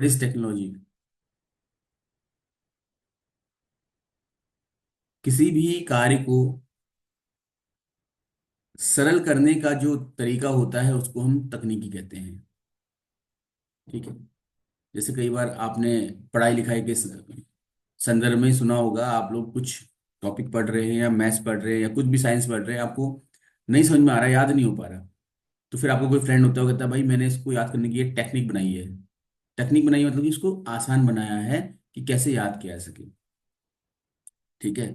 इस टेक्नोलॉजी किसी भी कार्य को सरल करने का जो तरीका होता है उसको हम तकनीकी कहते हैं। ठीक है। जैसे कई बार आपने पढ़ाई लिखाई के संदर्भ में सुना होगा, आप लोग कुछ टॉपिक पढ़ रहे हैं या मैथ्स पढ़ रहे हैं या कुछ भी साइंस पढ़ रहे हैं, आपको नहीं समझ में आ रहा, याद नहीं हो पा रहा, तो फिर आपको कोई फ्रेंड होता है, वो कहता है भाई मैंने इसको याद करने की एक टेक्निक बनाई है। टेक्निक बनाई मतलब कि इसको आसान बनाया है कि कैसे याद किया जा सके। ठीक है।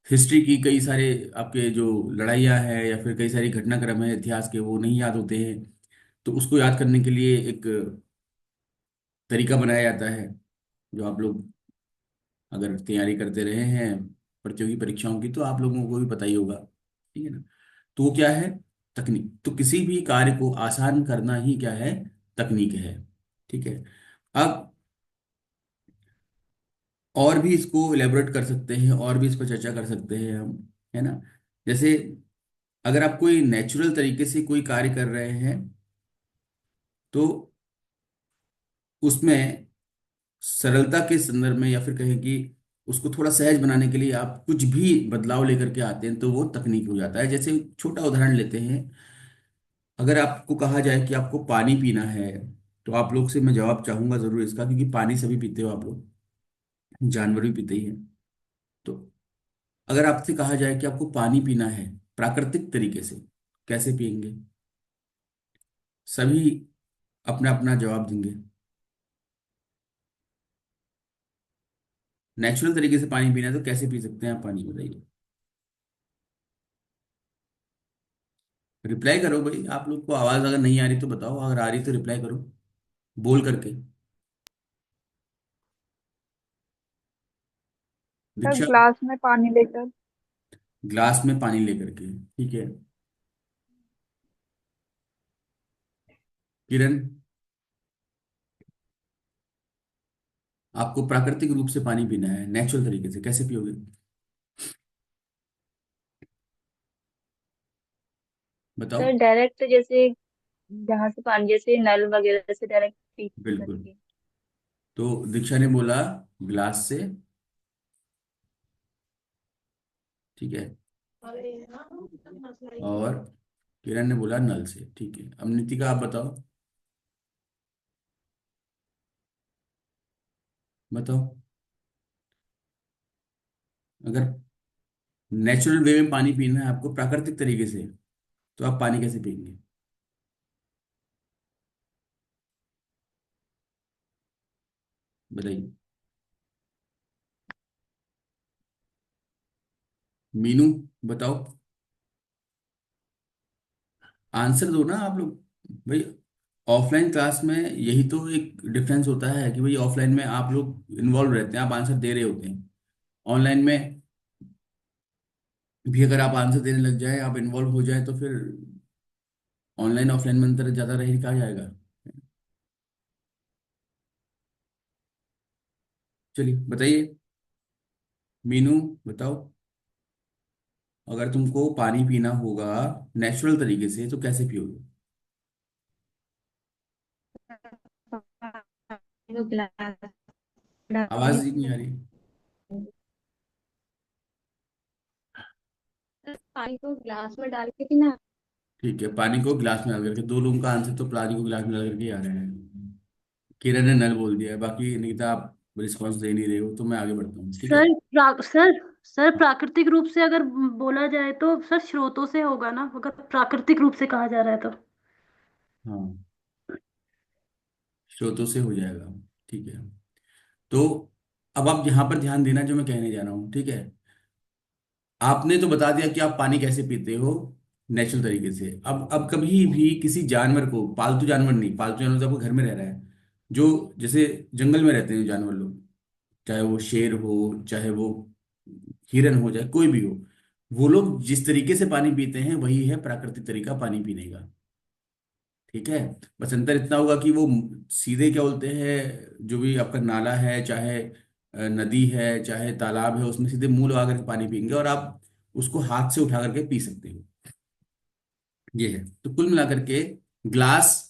हिस्ट्री की कई सारे आपके जो लड़ाइयाँ हैं या फिर कई सारी घटनाक्रम है इतिहास के, वो नहीं याद होते हैं, तो उसको याद करने के लिए एक तरीका बनाया जाता है, जो आप लोग अगर तैयारी करते रहे हैं प्रतियोगी परीक्षाओं की तो आप लोगों को भी पता ही होगा। ठीक है ना। तो वो क्या है? तकनीक। तो किसी भी कार्य को आसान करना ही क्या है? तकनीक है। ठीक है। अब और भी इसको इलेबोरेट कर सकते हैं और भी इस पर चर्चा कर सकते हैं हम, है ना। जैसे अगर आप कोई नेचुरल तरीके से कोई कार्य कर रहे हैं तो उसमें सरलता के संदर्भ में या फिर कहें कि उसको थोड़ा सहज बनाने के लिए आप कुछ भी बदलाव लेकर के आते हैं तो वो तकनीक हो जाता है। जैसे छोटा उदाहरण लेते हैं, अगर आपको कहा जाए कि आपको पानी पीना है, तो आप लोग से मैं जवाब चाहूंगा जरूर इसका, क्योंकि पानी सभी पीते हो आप लोग, जानवर भी पीते ही हैं। तो अगर आपसे कहा जाए कि आपको पानी पीना है प्राकृतिक तरीके से, कैसे पियेंगे? सभी अपना अपना जवाब देंगे। नेचुरल तरीके से पानी पीना है तो कैसे पी सकते हैं आप पानी, बताइए। रिप्लाई करो भाई, आप लोग को आवाज अगर नहीं आ रही तो बताओ, अगर आ रही तो रिप्लाई करो बोल करके। सर दीक्षा। ग्लास में पानी लेकर। ग्लास में पानी लेकर के, ठीक है। किरण, आपको प्राकृतिक रूप से पानी पीना है नेचुरल तरीके से, कैसे पियोगे? बताओ। सर डायरेक्ट जैसे जहाँ से पानी, जैसे नल वगैरह से डायरेक्ट पी बिल्कुल। करके। तो दीक्षा ने बोला ग्लास से, ठीक है। और किरण ने बोला नल से, ठीक है। अब नितिका आप बताओ, बताओ। अगर नेचुरल वे में पानी पीना है आपको प्राकृतिक तरीके से, तो आप पानी कैसे पियेंगे? बताइए। मीनू, बताओ। आंसर दो ना आप लोग भाई। ऑफलाइन क्लास में यही तो एक डिफरेंस होता है कि भाई ऑफलाइन में आप लोग इन्वॉल्व रहते हैं, आप आंसर दे रहे होते हैं। ऑनलाइन में भी अगर आप आंसर देने लग जाए, आप इन्वॉल्व हो जाए, तो फिर ऑनलाइन ऑफलाइन में अंतर ज्यादा रह कहा जाएगा। चलिए बताइए। मीनू, बताओ। अगर तुमको पानी पीना होगा नेचुरल तरीके से तो कैसे पियोगे? तो ग्लास आवाज डालेंगे। ही नहीं आ रही। पानी को ग्लास में डाल के पीना। ठीक है, पानी को गिलास में डाल करके, दो लोगों का आंसर तो पानी को गिलास में डाल करके ही आ रहे हैं। किरण ने नल बोल दिया है, बाकी निकिता आप रिस्पॉन्स दे नहीं रहे हो, तो मैं आगे बढ़ता हूँ, ठीक है। सर प्राकृतिक रूप से अगर बोला जाए तो सर स्रोतों से होगा ना, अगर प्राकृतिक रूप से कहा जा रहा है तो। हाँ, स्रोतों से हो जाएगा, ठीक है। तो अब आप यहाँ पर ध्यान देना जो मैं कहने जा रहा हूँ, ठीक है। आपने तो बता दिया कि आप पानी कैसे पीते हो नेचुरल तरीके से। अब कभी भी किसी जानवर को, पालतू जानवर नहीं, पालतू जानवर तो आपको घर में रह रहा है, जो जैसे जंगल में रहते हैं जानवर लोग, चाहे वो शेर हो, चाहे वो हिरन हो, चाहे कोई भी हो, वो लोग जिस तरीके से पानी पीते हैं वही है प्राकृतिक तरीका पानी पीने का। ठीक है। बस अंतर इतना होगा कि वो सीधे क्या बोलते हैं, जो भी आपका नाला है, चाहे नदी है, चाहे तालाब है, उसमें सीधे मुंह लगा करके पानी पियेंगे और आप उसको हाथ से उठा करके पी सकते हो। ये है। तो कुल मिलाकर के ग्लास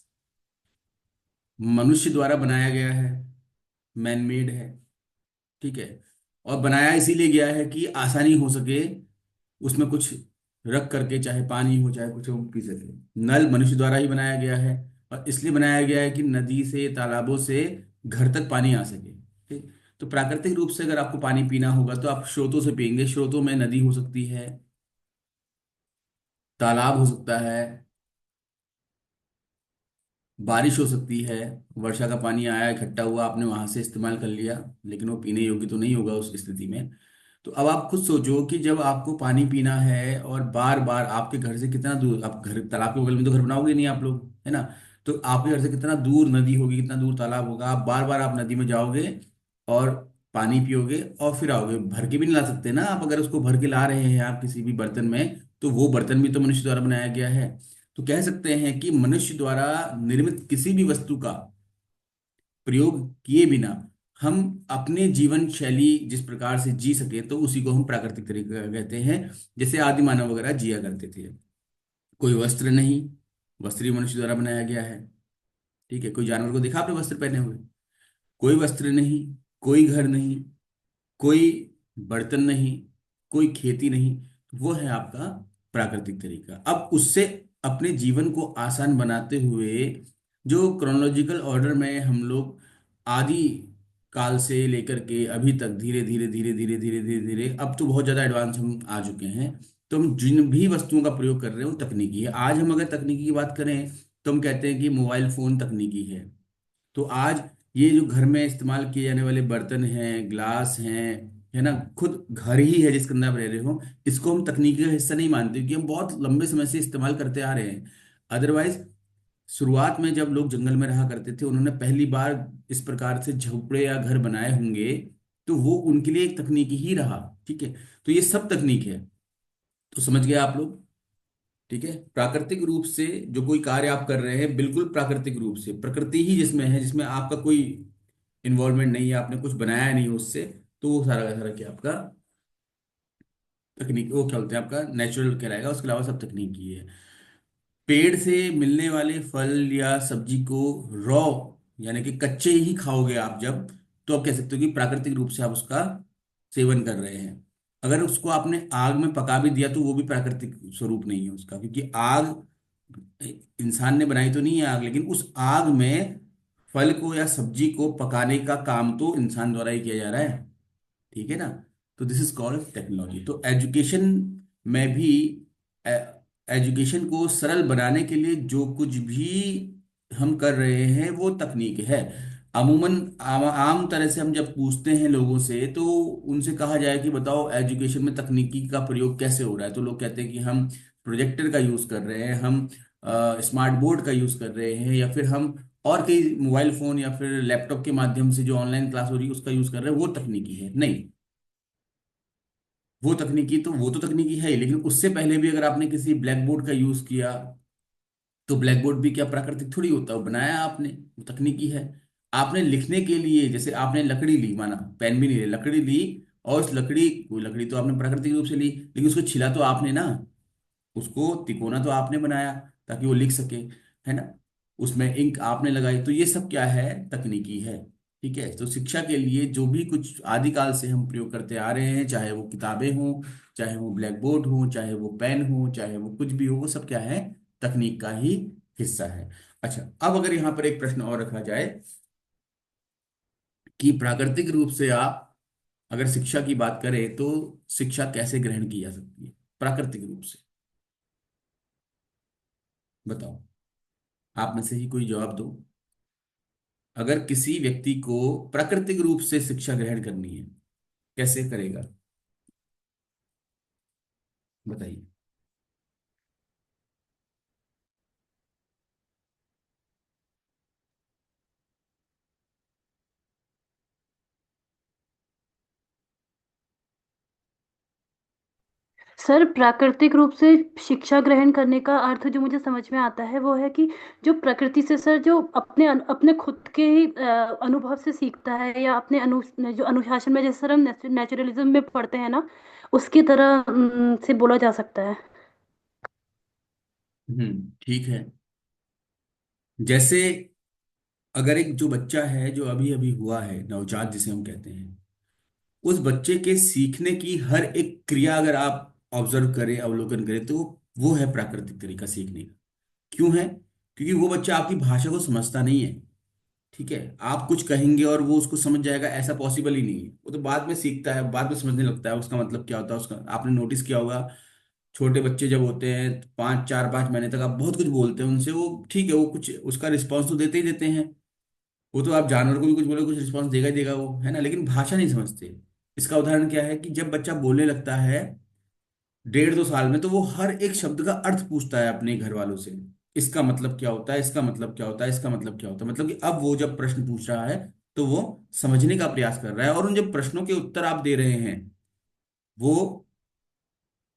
मनुष्य द्वारा बनाया गया है, मैन मेड है। ठीक है। और बनाया इसीलिए गया है कि आसानी हो सके उसमें कुछ रख करके, चाहे पानी हो चाहे कुछ हो, पी सके। नल मनुष्य द्वारा ही बनाया गया है, और इसलिए बनाया गया है कि नदी से, तालाबों से घर तक पानी आ सके। ठीक। तो प्राकृतिक रूप से अगर आपको पानी पीना होगा तो आप स्रोतों से पियेंगे। स्रोतों में नदी हो सकती है, तालाब हो सकता है, बारिश हो सकती है। वर्षा का पानी आया, इकट्ठा हुआ, आपने वहां से इस्तेमाल कर लिया, लेकिन वो पीने योग्य तो नहीं होगा उस स्थिति में। तो अब आप खुद सोचो कि जब आपको पानी पीना है, और बार बार आपके घर से कितना दूर, आप घर तालाब के बगल में तो घर बनाओगे नहीं आप लोग, है ना। तो आपके घर से कितना दूर नदी होगी, कितना दूर तालाब होगा, आप बार बार आप नदी में जाओगे और पानी पियोगे और फिर आओगे। भर के भी नहीं ला सकते ना आप। अगर उसको भर के ला रहे हैं आप किसी भी बर्तन में, तो वो बर्तन भी तो मनुष्य द्वारा बनाया गया है। तो कह सकते हैं कि मनुष्य द्वारा निर्मित किसी भी वस्तु का प्रयोग किए बिना हम अपने जीवन शैली जिस प्रकार से जी सके, तो उसी को हम प्राकृतिक तरीका कहते हैं। जैसे आदि मानव वगैरह जिया करते थे। कोई वस्त्र नहीं, वस्त्र ही मनुष्य द्वारा बनाया गया है। ठीक है। कोई जानवर को देखा आपने वस्त्र पहने हुए? कोई वस्त्र नहीं, कोई घर नहीं, कोई बर्तन नहीं, कोई खेती नहीं। वो है आपका प्राकृतिक तरीका। अब उससे अपने जीवन को आसान बनाते हुए, जो क्रोनोलॉजिकल ऑर्डर में हम लोग आदि काल से लेकर के अभी तक धीरे धीरे धीरे धीरे धीरे धीरे धीरे, अब तो बहुत ज्यादा एडवांस हम आ चुके हैं। तो हम जिन भी वस्तुओं का प्रयोग कर रहे हैं वो तकनीकी है। आज हम अगर तकनीकी की बात करें तो हम कहते हैं कि मोबाइल फोन तकनीकी है। तो आज ये जो घर में इस्तेमाल किए जाने वाले बर्तन हैं, ग्लास हैं, है ना, खुद घर ही है जिसके अंदर आप रह रहे हो, इसको हम तकनीकी का हिस्सा नहीं मानते, क्योंकि हम बहुत लंबे समय से इस्तेमाल करते आ रहे हैं। अदरवाइज शुरुआत में जब लोग जंगल में रहा करते थे, उन्होंने पहली बार इस प्रकार से झोपड़े या घर बनाए होंगे, तो वो उनके लिए एक तकनीकी ही रहा। ठीक है। तो ये सब तकनीक है। तो समझ गए आप लोग? ठीक है। प्राकृतिक रूप से जो कोई कार्य आप कर रहे हैं, बिल्कुल प्राकृतिक रूप से, प्रकृति ही जिसमें है, जिसमें आपका कोई इन्वॉल्वमेंट नहीं है, आपने कुछ बनाया नहीं उससे, तो वो सारा का सारा क्या आपका तकनीक, वो क्या बोलते हैं, आपका नेचुरल कहलाएगा। उसके अलावा सब तकनीकी है। पेड़ से मिलने वाले फल या सब्जी को रॉ, यानी कि कच्चे ही खाओगे आप जब, तो आप कह सकते हो कि प्राकृतिक रूप से आप उसका सेवन कर रहे हैं। अगर उसको आपने आग में पका भी दिया तो वो भी प्राकृतिक स्वरूप नहीं है उसका, क्योंकि आग इंसान ने बनाई तो नहीं है आग, लेकिन उस आग में फल को या सब्जी को पकाने का काम तो इंसान द्वारा ही किया जा रहा है। ठीक है ना। तो दिस इज कॉल्ड टेक्नोलॉजी। तो एजुकेशन में भी एजुकेशन को सरल बनाने के लिए जो कुछ भी हम कर रहे हैं वो तकनीक है। अमूमन आम तरह से हम जब पूछते हैं लोगों से, तो उनसे कहा जाए कि बताओ एजुकेशन में तकनीकी का प्रयोग कैसे हो रहा है, तो लोग कहते हैं कि हम प्रोजेक्टर का यूज कर रहे हैं, हम स्मार्ट बोर्ड का यूज कर रहे हैं, या फिर हम और कई मोबाइल फोन या फिर लैपटॉप के माध्यम से जो ऑनलाइन क्लास हो रही है उसका यूज कर रहे हैं। वो तकनीकी है नहीं। वो तो तकनीकी है ही, लेकिन उससे पहले भी अगर आपने किसी ब्लैक बोर्ड का यूज किया, तो ब्लैक बोर्ड भी क्या प्राकृतिक थोड़ी होता है, वो बनाया आपने, वो तकनीकी है। आपने लिखने के लिए, जैसे आपने लकड़ी ली, माना पेन भी नहीं ले, लकड़ी ली, और उस लकड़ी, कोई लकड़ी तो आपने प्राकृतिक रूप से ली, लेकिन उसको छिला तो आपने ना, उसको तिकोना तो आपने बनाया ताकि वो लिख सके, है ना। उसमें इंक आपने लगाई, तो ये सब क्या है, तकनीकी है। ठीक है। तो शिक्षा के लिए जो भी कुछ आदिकाल से हम प्रयोग करते आ रहे हैं, चाहे वो किताबें हों, चाहे वो ब्लैक बोर्ड हो, चाहे वो पेन हो, चाहे वो कुछ भी हो, वो सब क्या है, तकनीक का ही हिस्सा है। अच्छा, अब अगर यहाँ पर एक प्रश्न और रखा जाए कि प्राकृतिक रूप से आप अगर शिक्षा की बात करें तो शिक्षा कैसे ग्रहण की जा सकती है प्राकृतिक रूप से, बताओ। आप में से ही कोई जवाब दो। अगर किसी व्यक्ति को प्राकृतिक रूप से शिक्षा ग्रहण करनी है, कैसे करेगा, बताइए। सर प्राकृतिक रूप से शिक्षा ग्रहण करने का अर्थ जो मुझे समझ में आता है वो है कि जो प्रकृति से सर जो अपने अपने खुद के ही अनुभव से सीखता है, या अपने जो अनुशासन में, जैसे सर हम नेचुरलिज्म में पढ़ते हैं ना, उसकी तरह से बोला जा सकता है। ठीक है। जैसे अगर एक जो बच्चा है जो अभी अभी हुआ है, नवजात जिसे हम कहते हैं, उस बच्चे के सीखने की हर एक क्रिया अगर आप ऑब्जर्व करें, अवलोकन करें, तो वो है प्राकृतिक तरीका सीखने का। क्यों है? क्योंकि वो बच्चा आपकी भाषा को समझता नहीं है। ठीक है, आप कुछ कहेंगे और वो उसको समझ जाएगा, ऐसा पॉसिबल ही नहीं है। वो तो बाद में सीखता है, बाद में समझने लगता है उसका मतलब क्या होता है उसका। आपने नोटिस किया होगा, छोटे बच्चे जब होते हैं, 5 4 5 महीने तक आप बहुत कुछ बोलते हैं उनसे, वो ठीक है, वो कुछ उसका रिस्पॉन्स तो देते ही देते हैं। वो तो आप जानवर को भी कुछ बोले कुछ रिस्पॉन्स देगा ही देगा वो, है ना, लेकिन भाषा नहीं समझते। इसका उदाहरण क्या है कि जब बच्चा बोलने लगता है 1 1.5 2 साल में, तो वो हर एक शब्द का अर्थ पूछता है अपने घर वालों से। इसका मतलब क्या होता है, इसका मतलब क्या होता है, इसका मतलब क्या होता है, मतलब कि अब वो जब प्रश्न पूछ रहा है तो वो समझने का प्रयास कर रहा है, और उन जब प्रश्नों के उत्तर आप दे रहे हैं, वो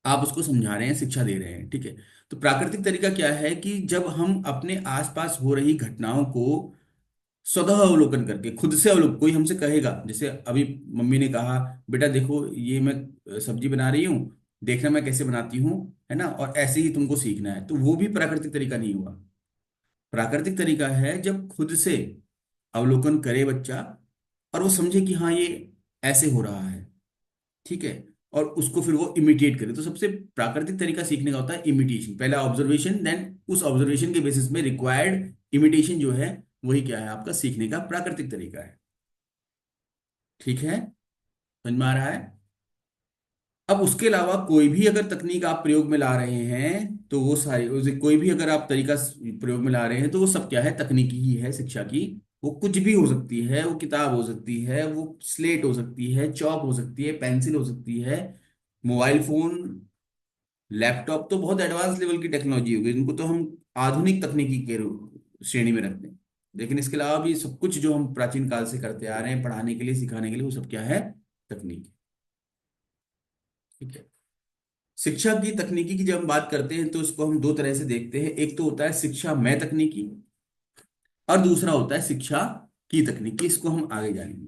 आप उसको समझा रहे हैं, शिक्षा दे रहे हैं। ठीक है। तो प्राकृतिक तरीका क्या है कि जब हम अपने आसपास हो रही घटनाओं को स्वतः अवलोकन करके, खुद से अवलोकन, कोई हमसे कहेगा, जैसे अभी मम्मी ने कहा, बेटा देखो ये मैं सब्जी बना रही हूँ, देखना मैं कैसे बनाती हूँ, है ना, और ऐसे ही तुमको सीखना है, तो वो भी प्राकृतिक तरीका नहीं हुआ। प्राकृतिक तरीका है जब खुद से अवलोकन करे बच्चा, और वो समझे कि हाँ ये ऐसे हो रहा है। ठीक है। और उसको फिर वो इमिटेट करे। तो सबसे प्राकृतिक तरीका सीखने का होता है इमिटेशन, पहला ऑब्जर्वेशन, देन उस ऑब्जर्वेशन के बेसिस में रिक्वायर्ड इमिटेशन जो है, वही क्या है, आपका सीखने का प्राकृतिक तरीका है। ठीक है, समझ में आ रहा है? अब उसके अलावा कोई भी अगर तकनीक आप प्रयोग में ला रहे हैं, तो वो सारी कोई भी अगर आप तरीका प्रयोग में ला रहे हैं, तो वो सब क्या है, तकनीकी ही है शिक्षा की। वो कुछ भी हो सकती है, वो किताब हो सकती है, वो स्लेट हो सकती है, चौक हो सकती है, पेंसिल हो सकती है, मोबाइल फोन, लैपटॉप, तो बहुत एडवांस लेवल की टेक्नोलॉजी होगी, इनको तो हम आधुनिक तकनीकी के श्रेणी में रखते हैं। लेकिन इसके अलावा भी सब कुछ जो हम प्राचीन काल से करते आ रहे हैं, पढ़ाने के लिए, सिखाने के लिए, वो सब क्या है, तकनीक। ठीक है। शिक्षा की तकनीकी की जब हम बात करते हैं, तो इसको हम दो तरह से देखते हैं। एक तो होता है शिक्षा में तकनीकी, और दूसरा होता है शिक्षा की तकनीकी। इसको हम आगे जानेंगे।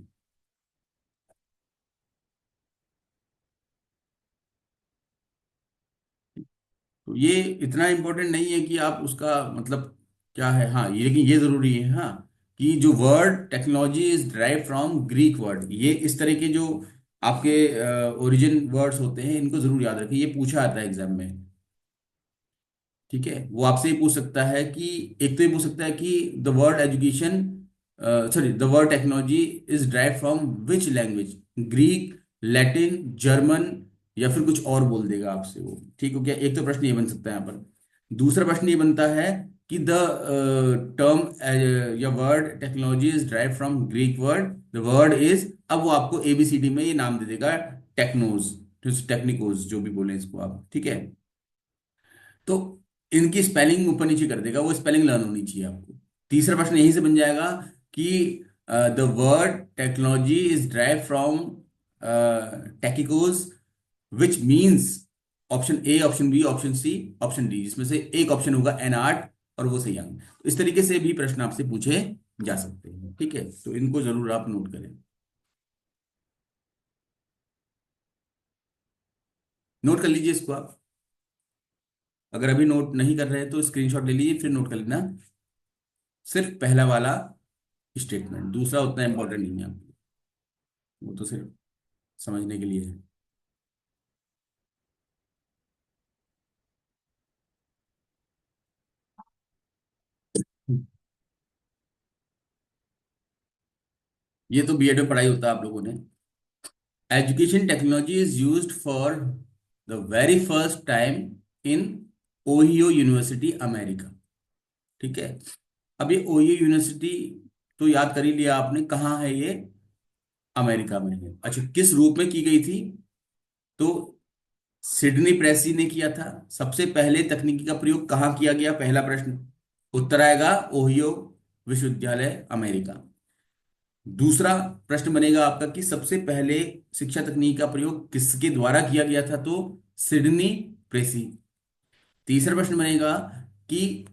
तो ये इतना इंपॉर्टेंट नहीं है कि आप उसका मतलब क्या है, हाँ ये, लेकिन ये जरूरी है, हाँ, कि जो word technology is drive from Greek word, ये इस तरह के जो आपके ओरिजिन वर्ड्स होते हैं, इनको जरूर याद रखिए, ये पूछा आता है एग्जाम में। ठीक है, वो आपसे ये पूछ सकता है कि, एक तो ये पूछ सकता है कि the word education, sorry, the word technology is drive from which language, Greek, Latin, German, या फिर कुछ और बोल देगा आपसे वो। ठीक हो गया, एक तो प्रश्न ये बन सकता है यहाँ पर। दूसरा प्रश्न ये बनता है कि द टर्म या word technology is drive from Greek word, the word is, अब वो आपको एबीसीडी में ये नाम दे देगा, टेक्नोज, टेक्निकोज, जो भी बोले इसको आप। ठीक है। तो इनकी स्पेलिंग ऊपर नीचे कर देगा, वो स्पेलिंग लर्न होनी चाहिए आपको। तीसरा प्रश्न यहीं से बन जाएगा कि the word technology is drive from technikos, which means option A, option B, option C, option D, जिसमें से एक ऑप्शन होगा एन आर्ट, और वो सही आंसर। तो इस तरीके से भी प्रश्न आपसे पूछे जा सकते हैं। ठीक है, तो इनको जरूर आप नोट करें। नोट कर लीजिए इसको आप। अगर अभी नोट नहीं कर रहे हैं तो स्क्रीनशॉट ले लीजिए, फिर नोट कर लेना। सिर्फ पहला वाला स्टेटमेंट, दूसरा उतना इंपॉर्टेंट नहीं है आपको, वो तो सिर्फ समझने के लिए है। ये तो बीएड में पढ़ाई होता है आप लोगों ने। Education technology is used for the very first time in Ohio university, America. ठीक है। अब ये ओहियो यूनिवर्सिटी तो याद कर ही लिया आपने, कहाँ है ये, अमेरिका में है। अच्छा, किस रूप में की गई थी? तो सिडनी प्रेसी ने किया था। सबसे पहले तकनीकी का प्रयोग कहाँ किया गया, पहला प्रश्न, उत्तर आएगा ओहियो विश्वविद्यालय, अमेरिका। दूसरा प्रश्न बनेगा आपका कि सबसे पहले शिक्षा तकनीक का प्रयोग किसके द्वारा किया गया था, तो सिडनी प्रेसी। तीसरा प्रश्न बनेगा कि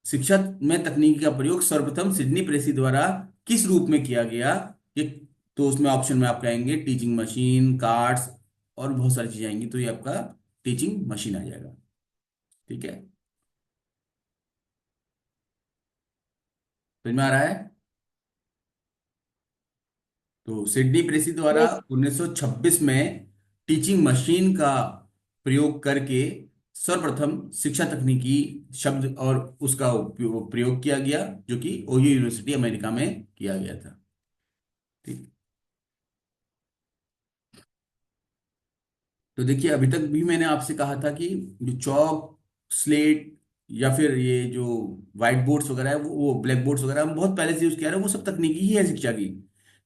शिक्षा में तकनीकी का प्रयोग सर्वप्रथम सिडनी प्रेसी द्वारा किस रूप में किया गया, ये, तो उसमें ऑप्शन में आप कहेंगे टीचिंग मशीन, कार्ड्स, और बहुत सारी चीजें आएंगी, तो ये आपका टीचिंग मशीन आ जाएगा। ठीक है। समझ में आ रहा है? तो सिडनी प्रेसी द्वारा यस। 1926 में टीचिंग मशीन का प्रयोग करके सर्वप्रथम शिक्षा तकनीकी शब्द और उसका प्रयोग किया गया, जो कि ओहियो यूनिवर्सिटी अमेरिका में किया गया था। ठीक। तो देखिए, अभी तक भी मैंने आपसे कहा था कि जो चौक, स्लेट या फिर ये जो व्हाइट बोर्ड्स वगैरह है, वो ब्लैक बोर्ड्स वगैरह हम बहुत पहले से यूज किया रहे हैं, वो सब तकनीकी ही है शिक्षा की।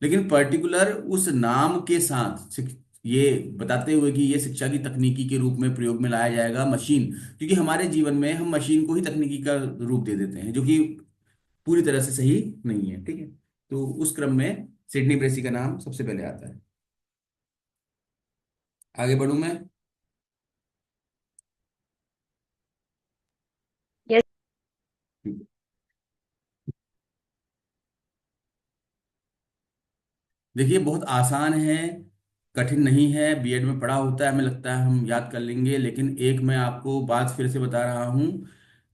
लेकिन पर्टिकुलर उस नाम के साथ ये बताते हुए कि ये शिक्षा की तकनीकी के रूप में प्रयोग में लाया जाएगा मशीन, क्योंकि हमारे जीवन में हम मशीन को ही तकनीकी का रूप दे देते हैं, जो कि पूरी तरह से सही नहीं है। ठीक है। तो उस क्रम में सिडनी प्रेसी का नाम सबसे पहले आता है। आगे बढ़ूं मैं? यस। देखिए, बहुत आसान है, कठिन नहीं है, बीएड में पढ़ा होता है, हमें लगता है हम याद कर लेंगे। लेकिन एक मैं आपको बात फिर से बता रहा हूँ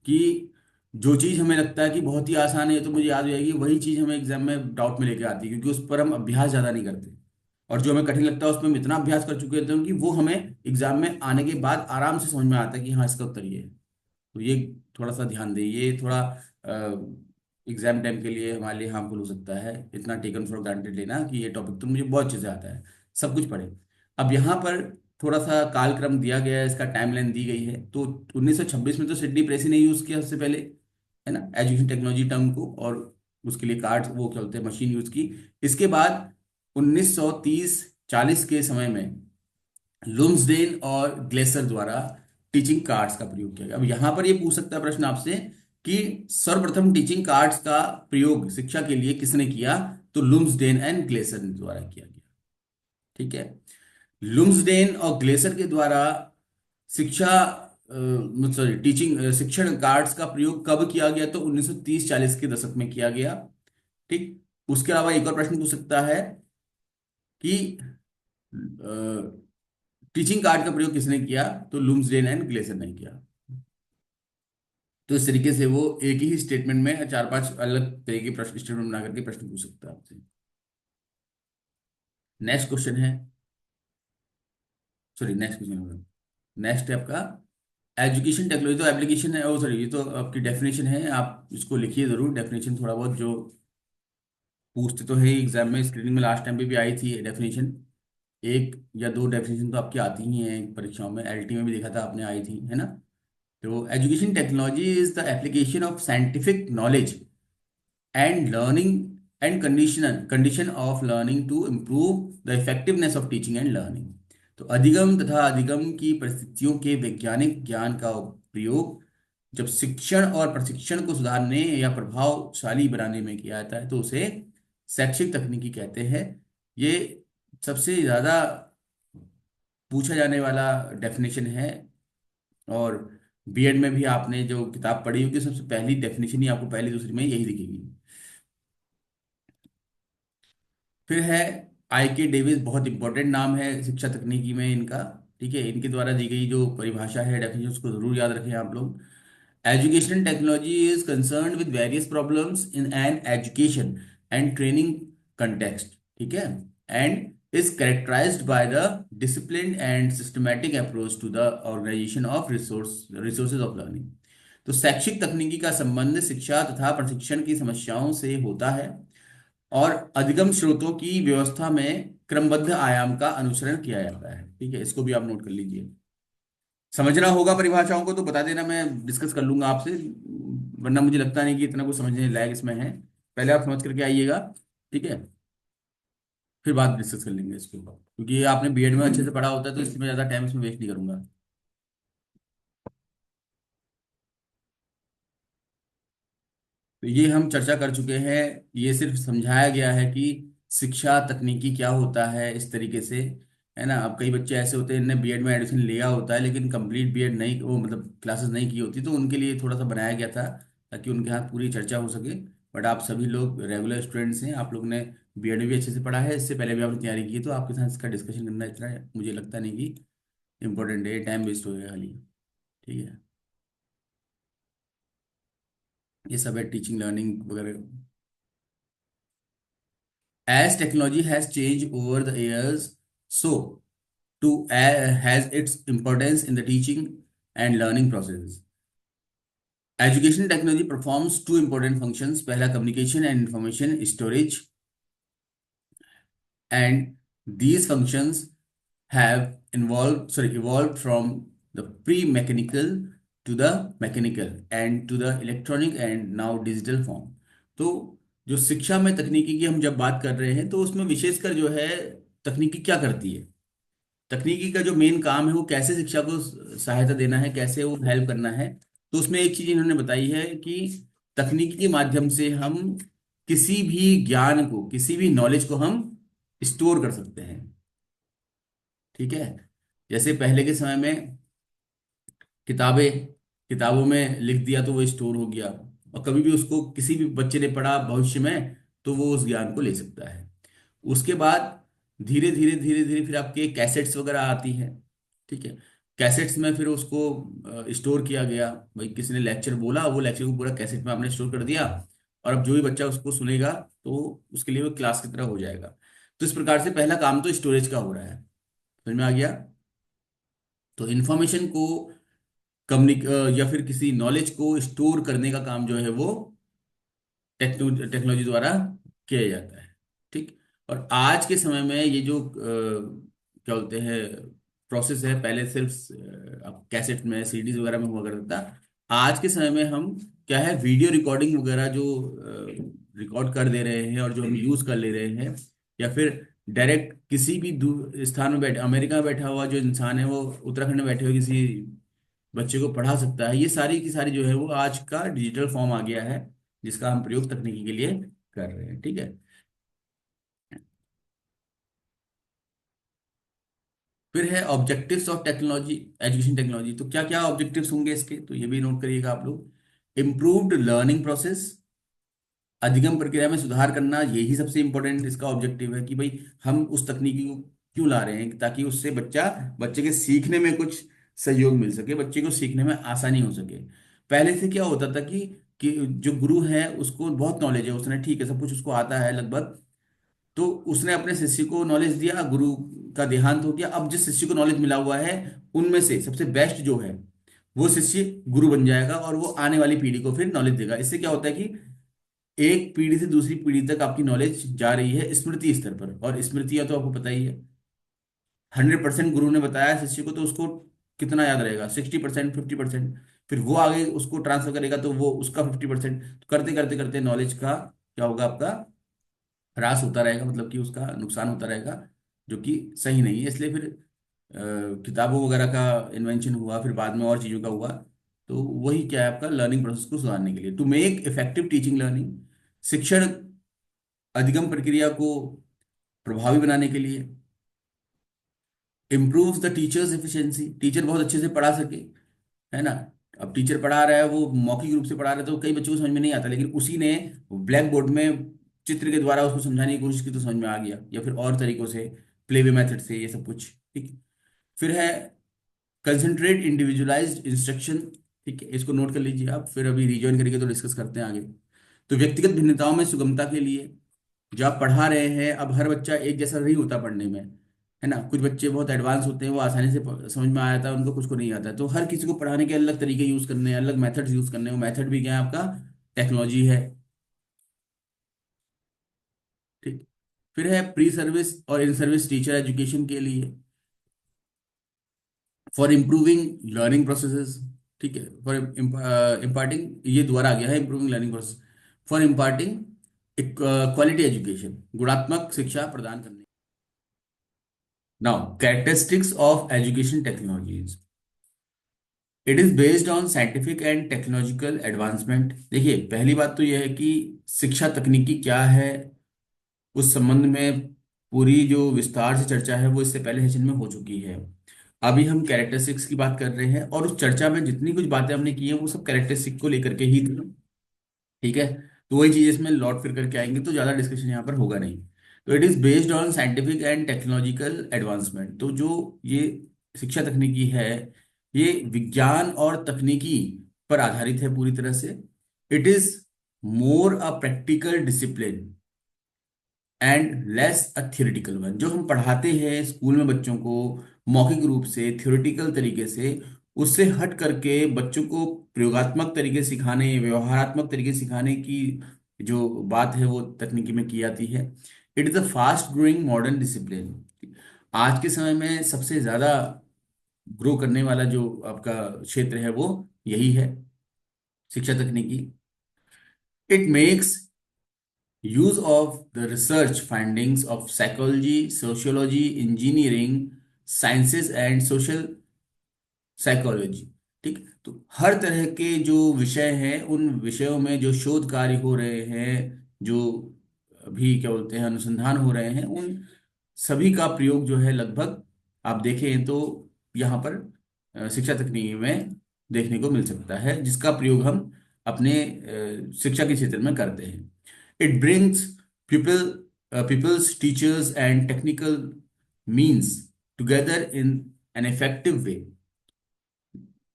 कि जो चीज़ हमें लगता है कि बहुत ही आसान है, तो मुझे याद हो जाएगी, वही चीज़ हमें एग्जाम में डाउट में लेके आती है, क्योंकि उस पर हम अभ्यास ज़्यादा नहीं करते। और जो हमें कठिन लगता है उसमें हम इतना अभ्यास कर चुके होते हैं कि वो हमें एग्जाम में आने के बाद आराम से समझ में आता है कि हाँ, इसका उत्तर ये है। तो ये थोड़ा सा ध्यान दें, ये थोड़ा एग्जाम टाइम के लिए हमारे लिए हार्मफुल हो सकता है, इतना टेकन फॉर ग्रांटेड लेना कि ये टॉपिक तो मुझे बहुत अच्छे से आता है, सब कुछ पढ़े। अब यहाँ पर थोड़ा सा कालक्रम दिया गया है, इसका टाइमलाइन दी गई है। तो 1926 में तो सिडनी प्रेसी ने यूज किया सबसे पहले, है ना, एजुकेशन टेक्नोलॉजी टर्म को, और उसके लिए कार्ड वो क्या बोलते हैं, मशीन यूज की। इसके बाद 1930-40 के समय में लुम्सडेन और ग्लेसर द्वारा टीचिंग कार्ड्स का प्रयोग किया गया। अब यहां पर ये पूछ सकता है प्रश्न आपसे कि सर्वप्रथम टीचिंग कार्ड्स का प्रयोग शिक्षा के लिए किसने किया? तो लुम्सडेन एंड ग्लेसर द्वारा किया गया। ठीक है। लुम्सडेन और ग्लेसर के द्वारा शिक्षा सॉरी टीचिंग शिक्षण कार्ड्स का प्रयोग कब किया गया? तो 1930-40 के दशक में किया गया। ठीक। उसके अलावा एक और प्रश्न पूछ सकता है कि टीचिंग कार्ड का प्रयोग किसने किया? तो लुम्सडेन एंड ग्लेसर ने किया। तो इस तरीके से वो एक ही स्टेटमेंट में चार पांच अलग तरह के प्रश्न, स्टेटमेंट बना करके प्रश्न पूछ सकता है आपसे। नेक्स्ट क्वेश्चन है, सॉरी नेक्स्ट क्वेश्चन, नेक्स्ट है आपका एजुकेशन टेक्नोलॉजी। तो एप्लीकेशन है, ओ सॉरी, ये तो आपकी डेफिनेशन है, आप इसको लिखिए जरूर, डेफिनेशन थोड़ा बहुत जो पूछते तो है एग्जाम में, स्क्रीनिंग में लास्ट टाइम पे भी आई थी डेफिनेशन। एक या दो डेफिनेशन तो आपकी आती ही हैं परीक्षाओं में, एलटी में भी देखा था आपने, आई थी, है ना। तो education technology is the application of scientific knowledge and learning and condition of learning to improve the effectiveness of teaching and learning। तो अधिगम तथा अधिगम की परिस्थितियों के वैज्ञानिक ज्ञान का प्रयोग जब शिक्षण और प्रशिक्षण को सुधारने या प्रभावशाली बनाने में किया जाता है, तो उसे शैक्षिक तकनीकी कहते हैं। ये सबसे ज्यादा पूछा जाने वाला डेफिनेशन है। और बीएड में भी आपने जो किताब पढ़ी होगी, सबसे पहली डेफिनेशन ही आपको पहली दूसरी में यही दिखेगी। फिर है आई के डेविस, बहुत इंपॉर्टेंट नाम है शिक्षा तकनीकी में इनका। ठीक है, इनके द्वारा दी गई जो परिभाषा है, डेफिनेशन, उसको जरूर याद रखें आप लोग। Education technology is concerned with various problems in an education and training context. ठीक है। And is characterized by the discipline and systematic approach to the organization of resources of learning. तो शैक्षिक तकनीकी का संबंध शिक्षा तथा प्रशिक्षण की समस्याओं से होता है, और अधिगम स्रोतों की व्यवस्था में क्रमबद्ध आयाम का अनुसरण किया जाता है। ठीक है, इसको भी आप नोट कर लीजिए। समझना होगा परिभाषाओं को तो बता देना, मैं डिस्कस कर लूंगा आपसे, वरना मुझे लगता नहीं कि इतना कुछ समझने लायक इसमें है। पहले आप समझ करके आइएगा। ठीक है, फिर बात डिस्कस कर लेंगे इसके ऊपर, क्योंकि ये आपने बीएड में अच्छे से पढ़ा होता है, तो इसमें ज़्यादा टाइम इसमें वेस्ट नहीं करूंगा। तो ये हम चर्चा कर चुके हैं, ये सिर्फ समझाया गया है कि शिक्षा तकनीकी क्या होता है इस तरीके से, है ना। अब कई बच्चे ऐसे होते हैं, इन्हें बीएड में एडमिशन लिया होता है लेकिन कंप्लीट बीएड नहीं, वो मतलब क्लासेस नहीं की होती, तो उनके लिए थोड़ा सा बनाया गया था ताकि उनके यहाँ पूरी चर्चा हो सके। बट आप सभी लोग रेगुलर स्टूडेंट्स हैं, आप लोग ने बीएड में भी अच्छे से पढ़ा है, इससे पहले भी आपने तैयारी की है, तो आपके साथ इसका डिस्कशन करना इतना मुझे लगता नहीं कि इम्पोर्टेंट है, टाइम वेस्ट होगा खाली। ठीक है, ये सब है टीचिंग लर्निंग वगैरह। As technology has changed over the years, so too has its importance in the teaching and learning process. Education technology performs two important functions. पहला communication and information storage, and these functions have evolved from the pre-mechanical to the mechanical and to the electronic and now digital form. तो जो शिक्षा में तकनीकी की हम जब बात कर रहे हैं तो उसमें विशेषकर जो है तकनीकी क्या करती है, तकनीकी का जो मेन काम है वो कैसे शिक्षा को सहायता देना है, कैसे वो हेल्प करना है। तो उसमें एक चीज इन्होंने बताई है कि तकनीकी के माध्यम से हम किसी भी ज्ञान को, किसी भी नॉलेज को हम स्टोर कर सकते हैं। ठीक है, जैसे पहले के समय में किताबें, किताबों में लिख दिया तो वो स्टोर हो गया, और कभी भी उसको किसी भी बच्चे ने पढ़ा भविष्य में तो वो उस ज्ञान को ले सकता है। उसके बाद धीरे धीरे धीरे धीरे फिर आपके कैसेट्स वगैरह आती हैं। ठीक है, कैसेट्स में फिर उसको स्टोर किया गया, भाई किसी ने लेक्चर बोला, वो लेक्चर को पूरा कैसेट में आपने स्टोर कर दिया, और अब जो भी बच्चा उसको सुनेगा तो उसके लिए वो क्लास की तरह हो जाएगा। तो इस प्रकार से पहला काम तो स्टोरेज का हो रहा है। समझ में आ गया? तो इंफॉर्मेशन को कम्युनिक या फिर किसी नॉलेज को स्टोर करने का काम जो है वो टेक्नोलॉजी द्वारा किया जाता है। ठीक, और आज के समय में ये जो क्या बोलते हैं प्रोसेस है, पहले सिर्फ आप कैसेट में सीडीज वगैरह में हुआ करता था। आज के समय में हम क्या है, वीडियो रिकॉर्डिंग वगैरह जो रिकॉर्ड कर दे रहे हैं और जो हम यूज कर ले रहे हैं, या फिर डायरेक्ट किसी भी स्थान में बैठे, अमेरिका में बैठा हुआ जो इंसान है वो उत्तराखंड में बैठे हुए किसी बच्चे को पढ़ा सकता है। ये सारी की सारी जो है वो आज का डिजिटल फॉर्म आ गया है जिसका हम प्रयोग तकनीकी के लिए कर रहे हैं। ठीक है, फिर है objectives of technology, education technology. तो क्या क्या ऑब्जेक्टिव्स होंगे इसके, तो ये भी नोट करिएगा आप लोग। इम्प्रूव्ड लर्निंग प्रोसेस, अधिगम प्रक्रिया में सुधार करना, यही सबसे इंपॉर्टेंट इसका ऑब्जेक्टिव है कि भाई हम उस तकनीकी को क्यों ला रहे हैं, ताकि उससे बच्चे के सीखने में कुछ सहयोग मिल सके, बच्चे को सीखने में आसानी हो सके। पहले से क्या होता था कि जो गुरु है उसको बहुत नॉलेज है, उसने ठीक है सब कुछ उसको आता है लगभग, तो उसने अपने शिष्य को नॉलेज दिया, गुरु का देहांत हो गया। अब जिस शिष्य को नॉलेज मिला हुआ है उनमें से सबसे बेस्ट जो है वो शिष्य गुरु बन जाएगा, और वो आने वाली पीढ़ी को फिर नॉलेज देगा। इससे क्या होता है कि एक पीढ़ी से दूसरी पीढ़ी तक आपकी नॉलेज जा रही है स्मृति स्तर पर, और स्मृतियां तो आपको पता ही है, 100% गुरु ने बताया शिष्य को तो उसको कितना याद रहेगा, 60%, 50%। फिर वो आगे उसको ट्रांसफर करेगा तो वो उसका 50%, करते करते करते नॉलेज का क्या होगा, आपका ह्रास होता रहेगा, मतलब कि उसका नुकसान होता रहेगा, जो कि सही नहीं है। इसलिए फिर किताबों वगैरह का इन्वेंशन हुआ, फिर बाद में और चीज़ों का हुआ। तो वही क्या है, आपका लर्निंग प्रोसेस को सुधारने के लिए, to make effective teaching learning, शिक्षण अधिगम प्रक्रिया को प्रभावी बनाने के लिए। Improves the teachers efficiency, teacher बहुत अच्छे से पढ़ा सके, है ना। अब टीचर पढ़ा रहा है, वो मौखिक रूप से पढ़ा रहा है तो कई बच्चों को समझ में नहीं आता, लेकिन उसी ने ब्लैक बोर्ड में चित्र के द्वारा उसको समझाने की कोशिश की तो समझ में आ गया, या फिर और तरीकों से प्ले वे मेथड से, ये सब कुछ। ठीक, फिर है कंसंट्रेट इंडिविजुअलाइज्ड इंस्ट्रक्शन। ठीक है, इसको नोट कर लीजिए आप, फिर अभी रिजॉइन करके तो डिस्कस करते हैं आगे। तो व्यक्तिगत भिन्नताओं में सुगमता के लिए, जो आप पढ़ा रहे हैं, अब हर बच्चा एक जैसा नहीं होता पढ़ने में, है ना। कुछ बच्चे बहुत एडवांस होते हैं, वो आसानी से समझ में आ जाता है, उनको कुछ को नहीं आता है। तो हर किसी को पढ़ाने के अलग तरीके यूज करने हैं, अलग मेथड्स यूज करने हैं। वो मेथड भी क्या है, आपका टेक्नोलॉजी है। ठीक, फिर है प्री सर्विस और इन सर्विस टीचर एजुकेशन के लिए, फॉर इम्प्रूविंग लर्निंग प्रोसेसेस। ठीक है, फॉर इम्पार्टिंग, ये दोबारा आ गया है, improving learning process for imparting quality education, गुणात्मक शिक्षा प्रदान करने। Now characteristics of education technologies, it is based on scientific and technological advancement. देखिए पहली बात तो यह है कि शिक्षा तकनीकी क्या है, उस संबंध में पूरी जो विस्तार से चर्चा है वो इससे पहले सेशन में हो चुकी है। अभी हम कैरेक्टरिस्टिक्स की बात कर रहे हैं, और उस चर्चा में जितनी कुछ बातें हमने की है वो सब कैरेक्टरिस्टिक को लेकर के ही थी। ठीक है, तो वही चीज इसमें लौट फिर करके आएंगे, तो ज्यादा डिस्कशन यहाँ पर होगा नहीं। तो it is based on scientific and technological advancement. तो जो ये शिक्षा तकनीकी है, ये विज्ञान और तकनीकी पर आधारित है पूरी तरह से। It is more a practical discipline, and less a theoretical one. जो हम पढ़ाते हैं स्कूल में बच्चों को मौखिक रूप से, थ्योरेटिकल तरीके से, उससे हट करके बच्चों को प्रयोगात्मक तरीके से सिखाने, व्यवहारात्मक तरीके से सिखाने की जो बात है वो तकनीकी में की जाती है। It is a fast growing modern discipline. आज के समय में सबसे ज्यादा ग्रो करने वाला जो आपका क्षेत्र है वो यही है, शिक्षा तकनीकी। It makes use of the research findings of psychology, sociology, engineering, sciences and social psychology. ठीक, तो हर तरह के जो विषय हैं उन विषयों में जो शोध कार्य हो रहे हैं, जो अभी क्या बोलते हैं अनुसंधान हो रहे हैं, उन सभी का प्रयोग जो है लगभग आप देखें तो यहाँ पर शिक्षा तकनीकी में देखने को मिल सकता है, जिसका प्रयोग हम अपने शिक्षा के क्षेत्र में करते हैं। It brings people peoples, teachers and technical means together in an effective way.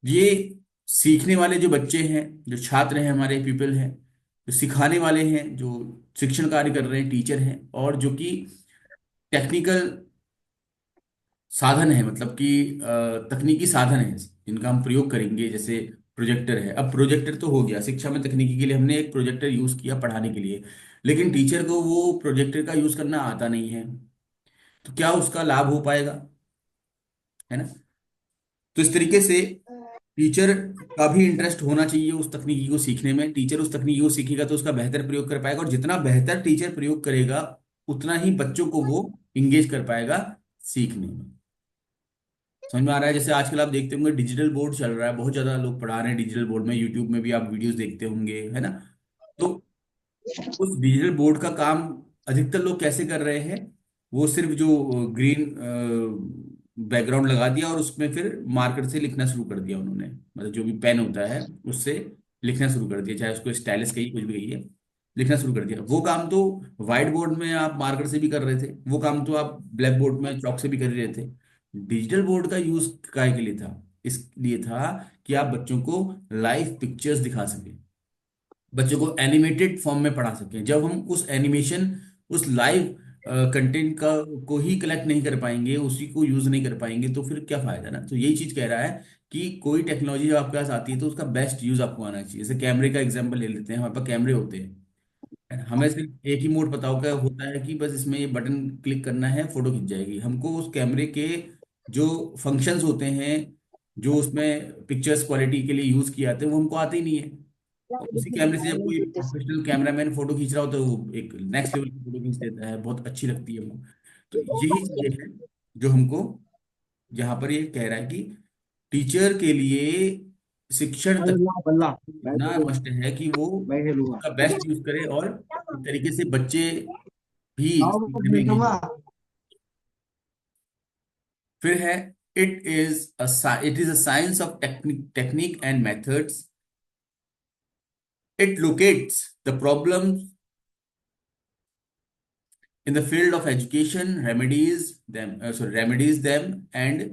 ये सीखने वाले जो बच्चे हैं, जो छात्र हैं, हमारे पीपल हैं, जो सिखाने वाले हैं, जो शिक्षण कार्य कर रहे हैं, टीचर हैं, और जो कि टेक्निकल साधन है, मतलब कि तकनीकी साधन है जिनका हम प्रयोग करेंगे, जैसे प्रोजेक्टर है। अब प्रोजेक्टर तो हो गया शिक्षा में तकनीकी के लिए, हमने एक प्रोजेक्टर यूज किया पढ़ाने के लिए, लेकिन टीचर को वो प्रोजेक्टर का यूज करना आता नहीं है, तो क्या उसका लाभ हो पाएगा, है ना? तो इस तरीके से टीचर का भी इंटरेस्ट होना चाहिए उस तकनीकी को सीखने में। टीचर उस तकनीकी को सीखेगा तो उसका बेहतर प्रयोग कर पाएगा, और जितना बेहतर टीचर प्रयोग करेगा उतना ही बच्चों को वो इंगेज कर पाएगा सीखने में। समझ में आ रहा है? जैसे आजकल आप देखते होंगे डिजिटल बोर्ड चल रहा है, बहुत ज्यादा लोग पढ़ा रहे हैं डिजिटल बोर्ड में, यूट्यूब में भी आप वीडियोस देखते होंगे, है ना? तो उस डिजिटल बोर्ड का काम अधिकतर लोग कैसे कर रहे हैं? वो सिर्फ जो ग्रीन बैकग्राउंड लगा दिया और उसमें फिर मार्कर से लिखना शुरू कर दिया उन्होंने, मतलब जो भी पेन होता है उससे लिखना शुरू कर दिया, चाहे उसको स्टाइलिस कहिए कुछ भी कहिए, लिखना शुरू कर दिया। वो काम तो व्हाइट बोर्ड में आप मार्कर से भी कर रहे थे, वो काम तो आप ब्लैक बोर्ड में चौक से भी कर रहे थे। डिजिटल बोर्ड का यूज काय के लिए था? इसलिए था कि आप बच्चों को लाइव पिक्चर्स दिखा सकें, बच्चों को एनिमेटेड फॉर्म में पढ़ा सकें। जब हम उस एनिमेशन, उस लाइव कंटेंट का को ही कलेक्ट नहीं कर पाएंगे, उसी को यूज नहीं कर पाएंगे, तो फिर क्या फायदा ना? तो यही चीज कह रहा है कि कोई टेक्नोलॉजी जब आपके पास आती है तो उसका बेस्ट यूज आपको आना चाहिए। जैसे कैमरे का एग्जांपल ले लेते हैं, हमारे पास कैमरे होते हैं, हमें सिर्फ एक ही मोड पता होगा होता है कि बस इसमें ये बटन क्लिक करना है, फोटो खिंच जाएगी। हमको उस कैमरे के जो फंक्शंस होते हैं, जो उसमें पिक्चर्स क्वालिटी के लिए यूज किए जाते हैं, वो हमको आते ही नहीं है। और उसी कैमरे से जब कोई प्रोफेशनल कैमरामैन फोटो खींच रहा होता है, वो एक नेक्स्ट लेवल की फोटो खींच देता है, बहुत अच्छी लगती है वो। तो यही चीजें हैं जो हमको यहाँ पर ये कह रहा है कि टीचर के लिए शिक्षण तक बल्ला मैं इतना तो मस्ट है कि वो मैं खेलूंगा। उसका बेस्ट यूज करे, और इस तरीके से बच्चे भी आओ मैं सीखने में एंगेज खेलूंगा। हो। फिर है it is a science of technique and methods. It locates the problem in the field of education, remedies them, and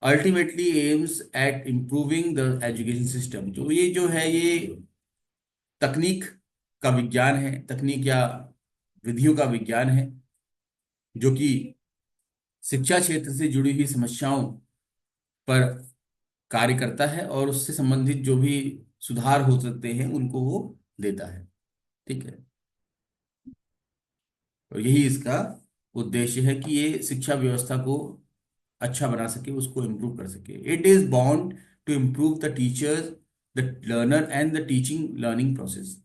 ultimately aims at improving the education system। तो ये जो है ये तकनीक का विज्ञान है, तकनीक या विधियों का विज्ञान है, जो कि शिक्षा क्षेत्र से जुड़ी हुई समस्याओं पर कार्य करता है, और उससे संबंधित जो भी सुधार हो सकते हैं उनको वो देता है। ठीक है, और यही इसका उद्देश्य है कि ये शिक्षा व्यवस्था को अच्छा बना सके, उसको इम्प्रूव कर सके। It is bound to improve the teachers, the learner and the teaching learning process.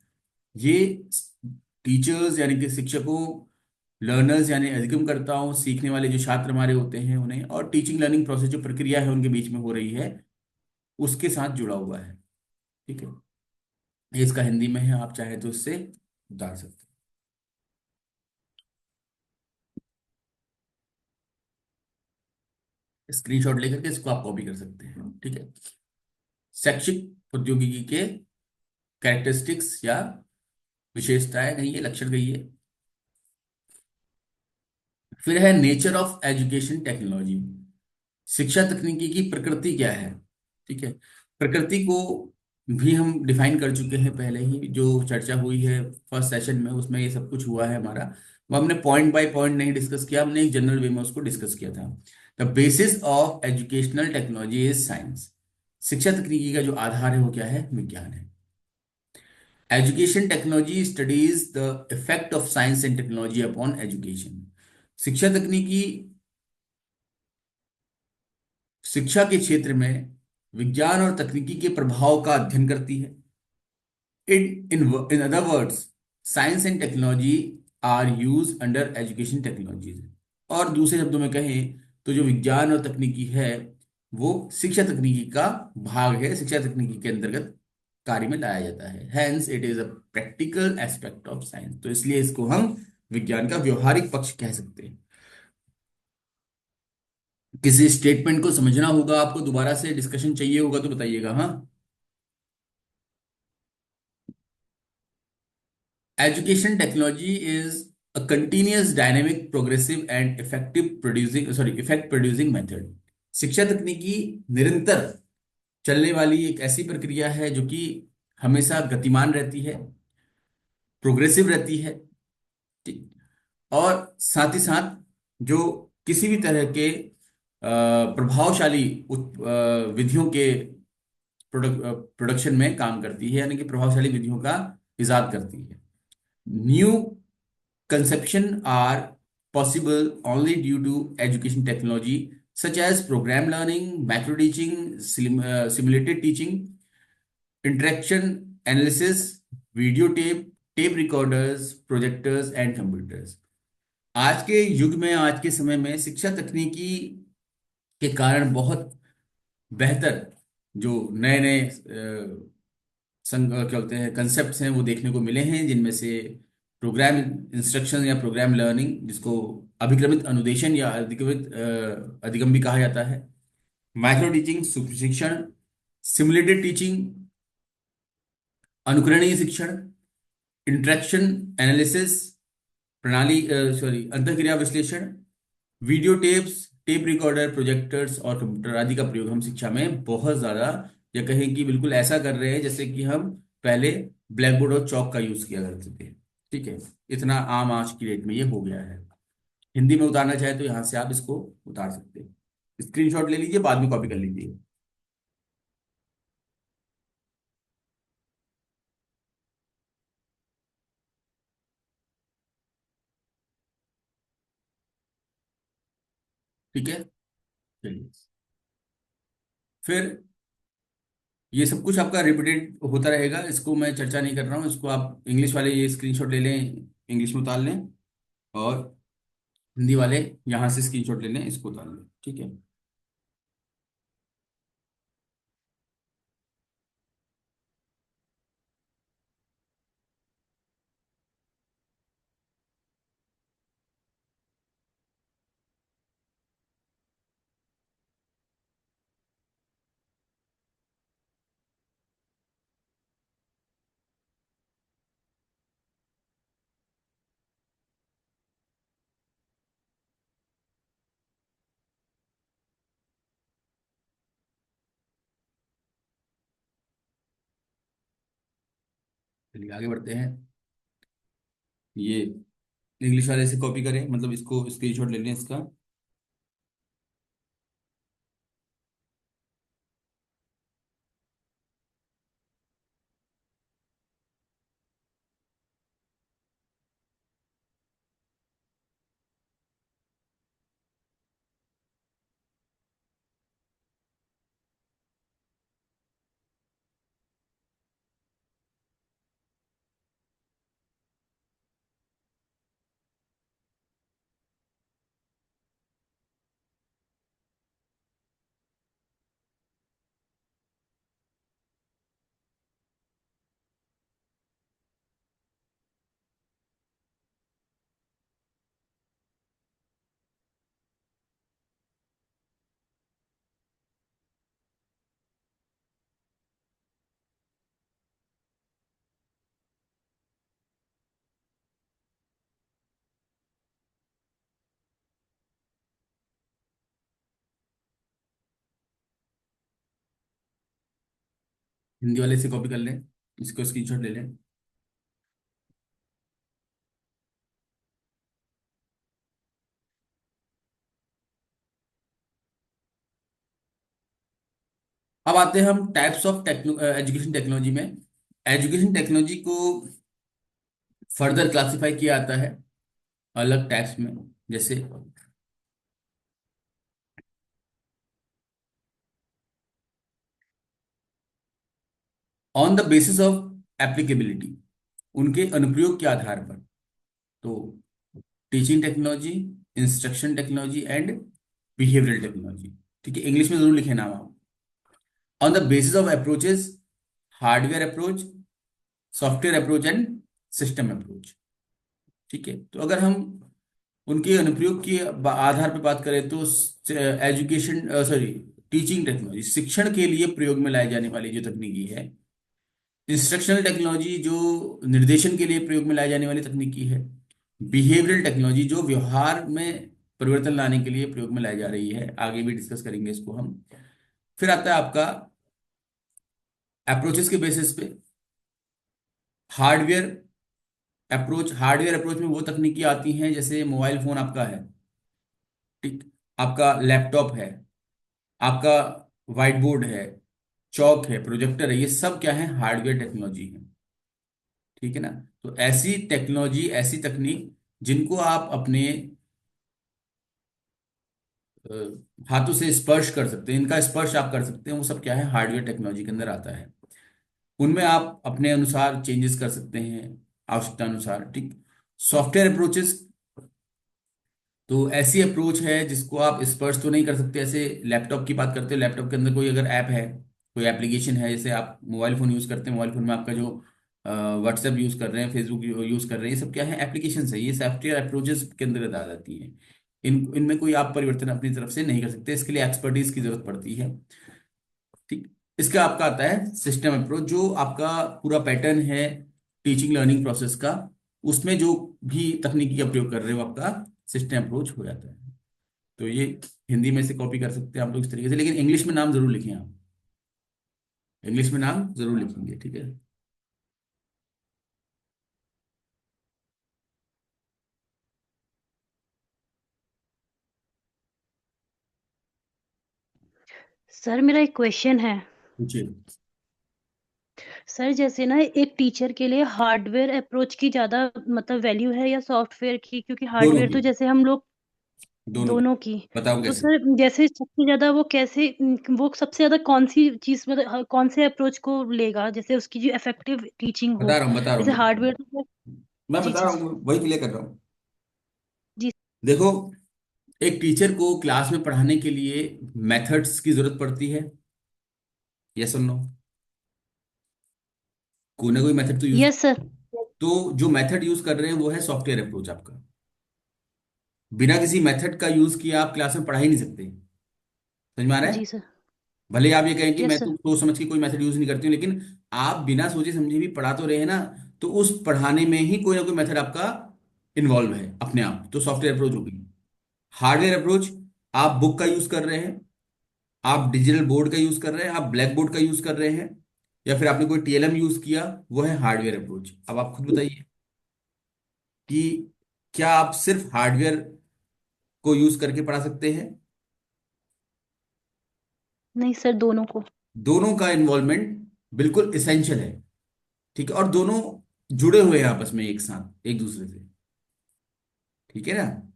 ये टीचर्स यानी कि शिक्षकों, लर्नर्स यानी अधिगमकर्ताओं, सीखने वाले जो छात्र हमारे होते हैं उन्हें, और टीचिंग लर्निंग प्रोसेस जो प्रक्रिया है उनके बीच में हो रही है, उसके साथ जुड़ा हुआ है। ठीक है, ये इसका हिंदी में है, आप चाहे तो इससे उतार सकते हैं, स्क्रीनशॉट लेकर के इसको आप कॉपी कर सकते हैं। ठीक है, शैक्षिक प्रौद्योगिकी के कैरेक्टरिस्टिक्स या विशेषताएं कहिए, लक्षण कहिए। फिर है नेचर ऑफ एजुकेशन टेक्नोलॉजी। शिक्षा तकनीकी की प्रकृति क्या है? ठीक है, प्रकृति को भी हम डिफाइन कर चुके हैं पहले ही, जो चर्चा हुई है फर्स्ट सेशन में, उसमें ये सब कुछ हुआ है हमारा। वो हमने पॉइंट बाय पॉइंट नहीं डिस्कस किया, हमने एक जनरल वे में उसको डिस्कस किया था। The basis of educational technology is science. शिक्षा तकनीकी का जो आधार है वो क्या है? विज्ञान है। Education technology studies the effect of science and technology upon education. शिक्षा तकनीकी शिक्षा के क्षेत्र में विज्ञान और तकनीकी के प्रभाव का अध्ययन करती है। In other words, science and technology are use under education technologies. और दूसरे शब्दों में कहें तो जो विज्ञान और तकनीकी है वो शिक्षा तकनीकी का भाग है, शिक्षा तकनीकी के अंतर्गत कार्य में लाया जाता है। Hence it is a practical aspect of science. तो इसलिए इसको हम विज्ञान का व्यवहारिक पक्ष कह सकते हैं। किसी स्टेटमेंट को समझना होगा आपको, दोबारा से डिस्कशन चाहिए होगा तो बताइएगा। हाँ। Education technology is a continuous, dynamic, progressive and effective producing sorry effect producing method। शिक्षा तकनीकी निरंतर चलने वाली एक ऐसी प्रक्रिया है जो कि हमेशा गतिमान रहती है, प्रोग्रेसिव रहती है। ठीक। और साथ ही साथ जो किसी भी तरह के प्रभावशाली विधियों के प्रोडक्शन में काम करती है, यानी कि प्रभावशाली विधियों का इजाद करती है। New conception are possible only due to education technology such as program learning, macro teaching, simulated teaching, interaction analysis, videotape, tape recorders, projectors and computers। आज के युग में, आज के समय में शिक्षा तकनीकी के कारण बहुत बेहतर जो नए नए क्या बोलते हैं कंसेप्ट्स हैं वो देखने को मिले हैं, जिनमें से प्रोग्राम इंस्ट्रक्शन या प्रोग्राम लर्निंग, जिसको अभिक्रमित अनुदेशन या अधिगमित अधिगम भी कहा जाता है, माइक्रो टीचिंग, सूक्ष्म शिक्षण, सिमुलेटेड टीचिंग, अनुकरणीय शिक्षण, इंटरेक्शन एनालिसिस, प्रणाली अंतःक्रिया विश्लेषण, video tapes, tape recorder, projectors और कंप्यूटर आदि का प्रयोग हम शिक्षा में बहुत ज्यादा, या कहें कि बिल्कुल ऐसा कर रहे हैं जैसे कि हम पहले ब्लैक बोर्ड और चौक का यूज किया करते थे। ठीक है। इतना आम आज की डेट में ये हो गया है। हिंदी में उतारना चाहे तो यहाँ से आप इसको उतार सकते हैं। स्क्रीनशॉट ले लीजिए, बाद में कॉपी कर लीजिए। ठीक है। चलिए। फिर ये सब कुछ आपका रिपीटेड होता रहेगा, इसको मैं चर्चा नहीं कर रहा हूँ, इसको आप इंग्लिश वाले ये स्क्रीनशॉट ले लें, इंग्लिश में उतार लें, और हिंदी वाले यहाँ से स्क्रीनशॉट ले लें, इसको उतार लें। ठीक है। चलिए आगे बढ़ते हैं। ये इंग्लिश वाले से कॉपी करें, मतलब इसको स्क्रीनशॉट ले लें इसका। हिंदी वाले से कॉपी कर लें, इसको स्क्रीनशॉट ले लें। अब आते हैं हम टाइप्स ऑफ एजुकेशन टेक्नोलॉजी में। एजुकेशन टेक्नोलॉजी को फर्दर क्लासिफाई किया जाता है अलग टाइप्स में। जैसे on the basis of applicability, उनके अनुप्रयोग के आधार पर। तो teaching technology, instruction technology and behavioural technology. ठीक है, इंग्लिश में जरूर लिखे नाम आप। On the basis of approaches, hardware approach, software approach and system approach. ठीक है, तो अगर हम उनके अनुप्रयोग के आधार पर बात करें तो एजुकेशन सॉरी टीचिंग टेक्नोलॉजी शिक्षण के लिए प्रयोग में लाई जाने वाली जो तकनीकी है। इंस्ट्रक्शनल टेक्नोलॉजी जो निर्देशन के लिए प्रयोग में लाई जाने वाली तकनीकी है। बिहेवियरल टेक्नोलॉजी जो व्यवहार में परिवर्तन लाने के लिए प्रयोग में लाई जा रही है, आगे भी डिस्कस करेंगे इसको हम। फिर आता है आपका अप्रोचेस के बेसिस पे हार्डवेयर अप्रोच। हार्डवेयर अप्रोच में वो तकनीकी आती हैं जैसे मोबाइल फोन आपका है, ठीक, आपका लैपटॉप है, आपका व्हाइट बोर्ड है, चौक है, प्रोजेक्टर है, ये सब क्या है, हार्डवेयर टेक्नोलॉजी है। ठीक है ना। तो ऐसी टेक्नोलॉजी, ऐसी तकनीक जिनको आप अपने अ, हाथों से स्पर्श कर सकते हैं, इनका स्पर्श आप कर सकते हैं, वो सब क्या है, हार्डवेयर टेक्नोलॉजी के अंदर आता है। उनमें आप अपने अनुसार चेंजेस कर सकते हैं, आवश्यकता अनुसार। ठीक। सॉफ्टवेयर अप्रोचेस, तो ऐसी अप्रोच है जिसको आप स्पर्श तो नहीं कर सकते। ऐसे लैपटॉप की बात करते हो, लैपटॉप के अंदर कोई अगर ऐप है, कोई एप्लीकेशन है, जैसे आप मोबाइल फोन यूज करते हैं, मोबाइल फोन में आपका जो व्हाट्सएप यूज कर रहे हैं, फेसबुक यूज कर रहे हैं, ये सब क्या है, एप्लीकेशन है, ये सॉफ्टवेयर अप्रोचेस के अंदर आ जाती है। इनमें कोई आप परिवर्तन अपनी तरफ से नहीं कर सकते, इसके लिए एक्सपर्टीज की जरूरत पड़ती है। ठीक। इसका आपका आता है सिस्टम अप्रोच, जो आपका पूरा पैटर्न है टीचिंग लर्निंग प्रोसेस का, उसमें जो भी तकनीकी का प्रयोग कर रहे हो आपका सिस्टम अप्रोच हो जाता है। तो ये हिंदी में से कॉपी कर सकते हैं आप लोग इस तरीके से, लेकिन इंग्लिश में नाम जरूर लिखें आप, इंग्लिश में नाम जरूर लिखेंगे, ठीक है। सर मेरा एक क्वेश्चन है। पूछिए। सर जैसे ना एक टीचर के लिए हार्डवेयर अप्रोच की ज़्यादा मतलब वैल्यू है या सॉफ्टवेयर की, क्योंकि दोनों हार्डवेयर की, तो जैसे हम लोग दोनों की। दोनों की। बताओ तो कैसे। सर जैसे सबसे ज़्यादा वो कैसे वो सबसे ज़्यादा कौन सी चीज़ मतलब कौन से अप्रोच को लेगा, जैसे उसकी जो इफेक्टिव टीचिंग हो। बता रहा हूँ जैसे बता रहा हार्डवेयर हूँ तो मैं जी बता जी रहा सर। हूँ, वही क्लियर कर रहा हूँ। जी। देखो, एक टीचर को क्लास में पढ़ाने के लिए मेथड्स की जरूरत पड़ती है, यस और नो। कोई ना कोई मेथड तो यूज, यस सर। तो जो मेथड यूज कर रहे हैं वो है सॉफ्टवेयर अप्रोच आपका। बिना किसी मेथड का यूज किए आप क्लास में पढ़ा ही नहीं सकते। समझ में आ रहा है। जी सर। भले आप ये कहें कि यस मैं सर। तो सोच समझ के कोई मेथड यूज नहीं करती हूँ, लेकिन आप बिना सोचे समझे भी पढ़ा तो रहे हैं ना। तो उस पढ़ाने में ही कोई ना कोई मेथड आपका इन्वॉल्व है अपने आप, तो सॉफ्टवेयर अप्रोच होगी। हार्डवेयर अप्रोच, आप बुक का यूज कर रहे हैं, आप डिजिटल बोर्ड का यूज कर रहे हैं, आप ब्लैक बोर्ड का यूज कर रहे हैं, या फिर आपने कोई टीएलएम यूज किया, वो है हार्डवेयर अप्रोच। अब आप खुद बताइए कि क्या आप सिर्फ हार्डवेयर को यूज करके पढ़ा सकते हैं। नहीं सर, दोनों को। दोनों का इन्वॉल्वमेंट बिल्कुल इसेंशियल है। ठीक है, और दोनों जुड़े हुए हैं आपस में एक साथ एक दूसरे से। ठीक है ना।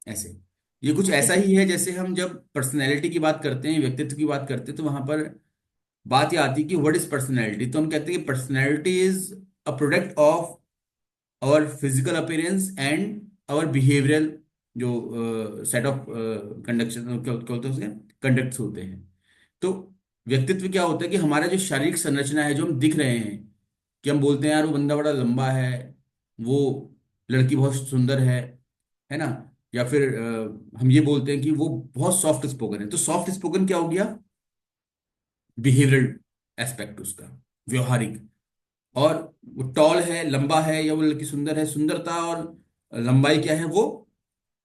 ऐसे ये कुछ ओके ऐसा सर। ही है जैसे हम जब पर्सनैलिटी की बात करते हैं, व्यक्तित्व की बात करते हैं, तो वहां पर बात ये आती है कि व्हाट इज पर्सनैलिटी। तो हम कहते हैं कि personality is a product of our physical appearance and our behavioural, जो सेट ऑफ कंडक्शन क्या क्या होते हैं उसके कंडक्ट्स होते हैं। तो व्यक्तित्व क्या होता है कि हमारा जो शारीरिक संरचना है, जो हम दिख रहे हैं, कि हम बोलते हैं यार वो बंदा बड़ा लंबा है, वो लड़की बहुत सुंदर है ना, या फिर हम ये बोलते हैं कि वो बहुत सॉफ्ट स्पोकन है। तो सॉफ्ट स्पोकन क्या हो गया, बिहेवियरल एस्पेक्ट उसका, व्यवहारिक। और वो टॉल है, लंबा है, या वो लड़की सुंदर है, सुंदरता और लंबाई क्या है, वो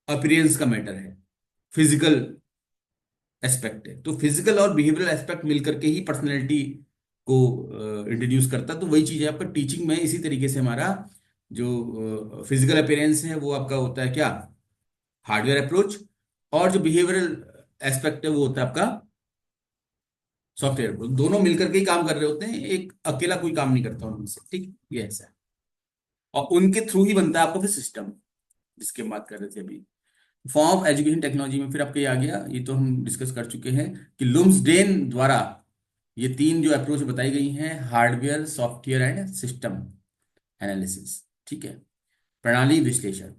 अपीयरेंस का मैटर है, फिजिकल एस्पेक्ट है। तो फिजिकल और बिहेवियरल एस्पेक्ट मिलकर के ही पर्सनैलिटी को इंट्रोड्यूस करता है। तो वही चीज है आपका टीचिंग में, इसी तरीके से हमारा जो फिजिकल अपीयरेंस है वो आपका होता है क्या, हार्डवेयर अप्रोच, और जो बिहेवियरल एस्पेक्ट है वो होता है आपका सॉफ्टवेयर अप्रोच, दोनों मिलकर के ही काम कर रहे होते हैं, एक अकेला कोई काम नहीं करता उनमें से, ठीक, ये ऐसा है। और उनके थ्रू ही बनता है आपका फिर सिस्टम, जिसके हम बात कर रहे थे अभी। फॉर्म ऑफ एजुकेशन टेक्नोलॉजी में फिर आपके ये आ गया, ये तो हम डिस्कस कर चुके हैं कि लुम्सडेन द्वारा ये तीन जो अप्रोच बताई गई हैं, hardware, software and system analysis, ठीक है, प्रणाली विश्लेषण।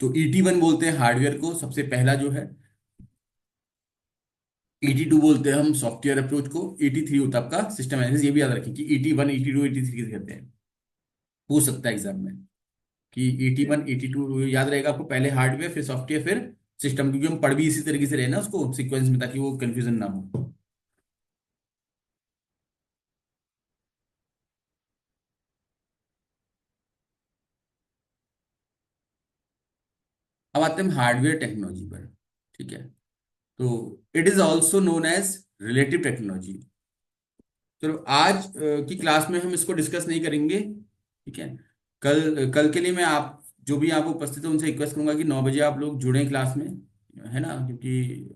तो ET1 बोलते हैं हार्डवेयर को, सबसे पहला जो है। ET2 बोलते हैं हम सॉफ्टवेयर अप्रोच को। ET3 होता है आपका सिस्टम एनालिसिस। ये भी याद रखें कि ET1, ET2, ET3 किसे कहते हैं, पूछ सकता है एग्जाम में कि ET1, ET2 याद रहेगा आपको, पहले हार्डवेयर फिर सॉफ्टवेयर फिर सिस्टम, क्योंकि हम पढ़ भी इसी तरीके से रहे ना उसको सीक्वेंस में, ताकि वो कंफ्यूजन ना हो। अब आते हैं हार्डवेयर टेक्नोलॉजी पर, ठीक है। तो it is also known as relative technology. चलो आज की क्लास में हम इसको डिस्कस नहीं करेंगे, ठीक है। कल कल के लिए मैं आप जो भी आप उपस्थित है उनसे रिक्वेस्ट करूंगा कि 9 बजे आप लोग जुड़ें क्लास में, है ना, क्योंकि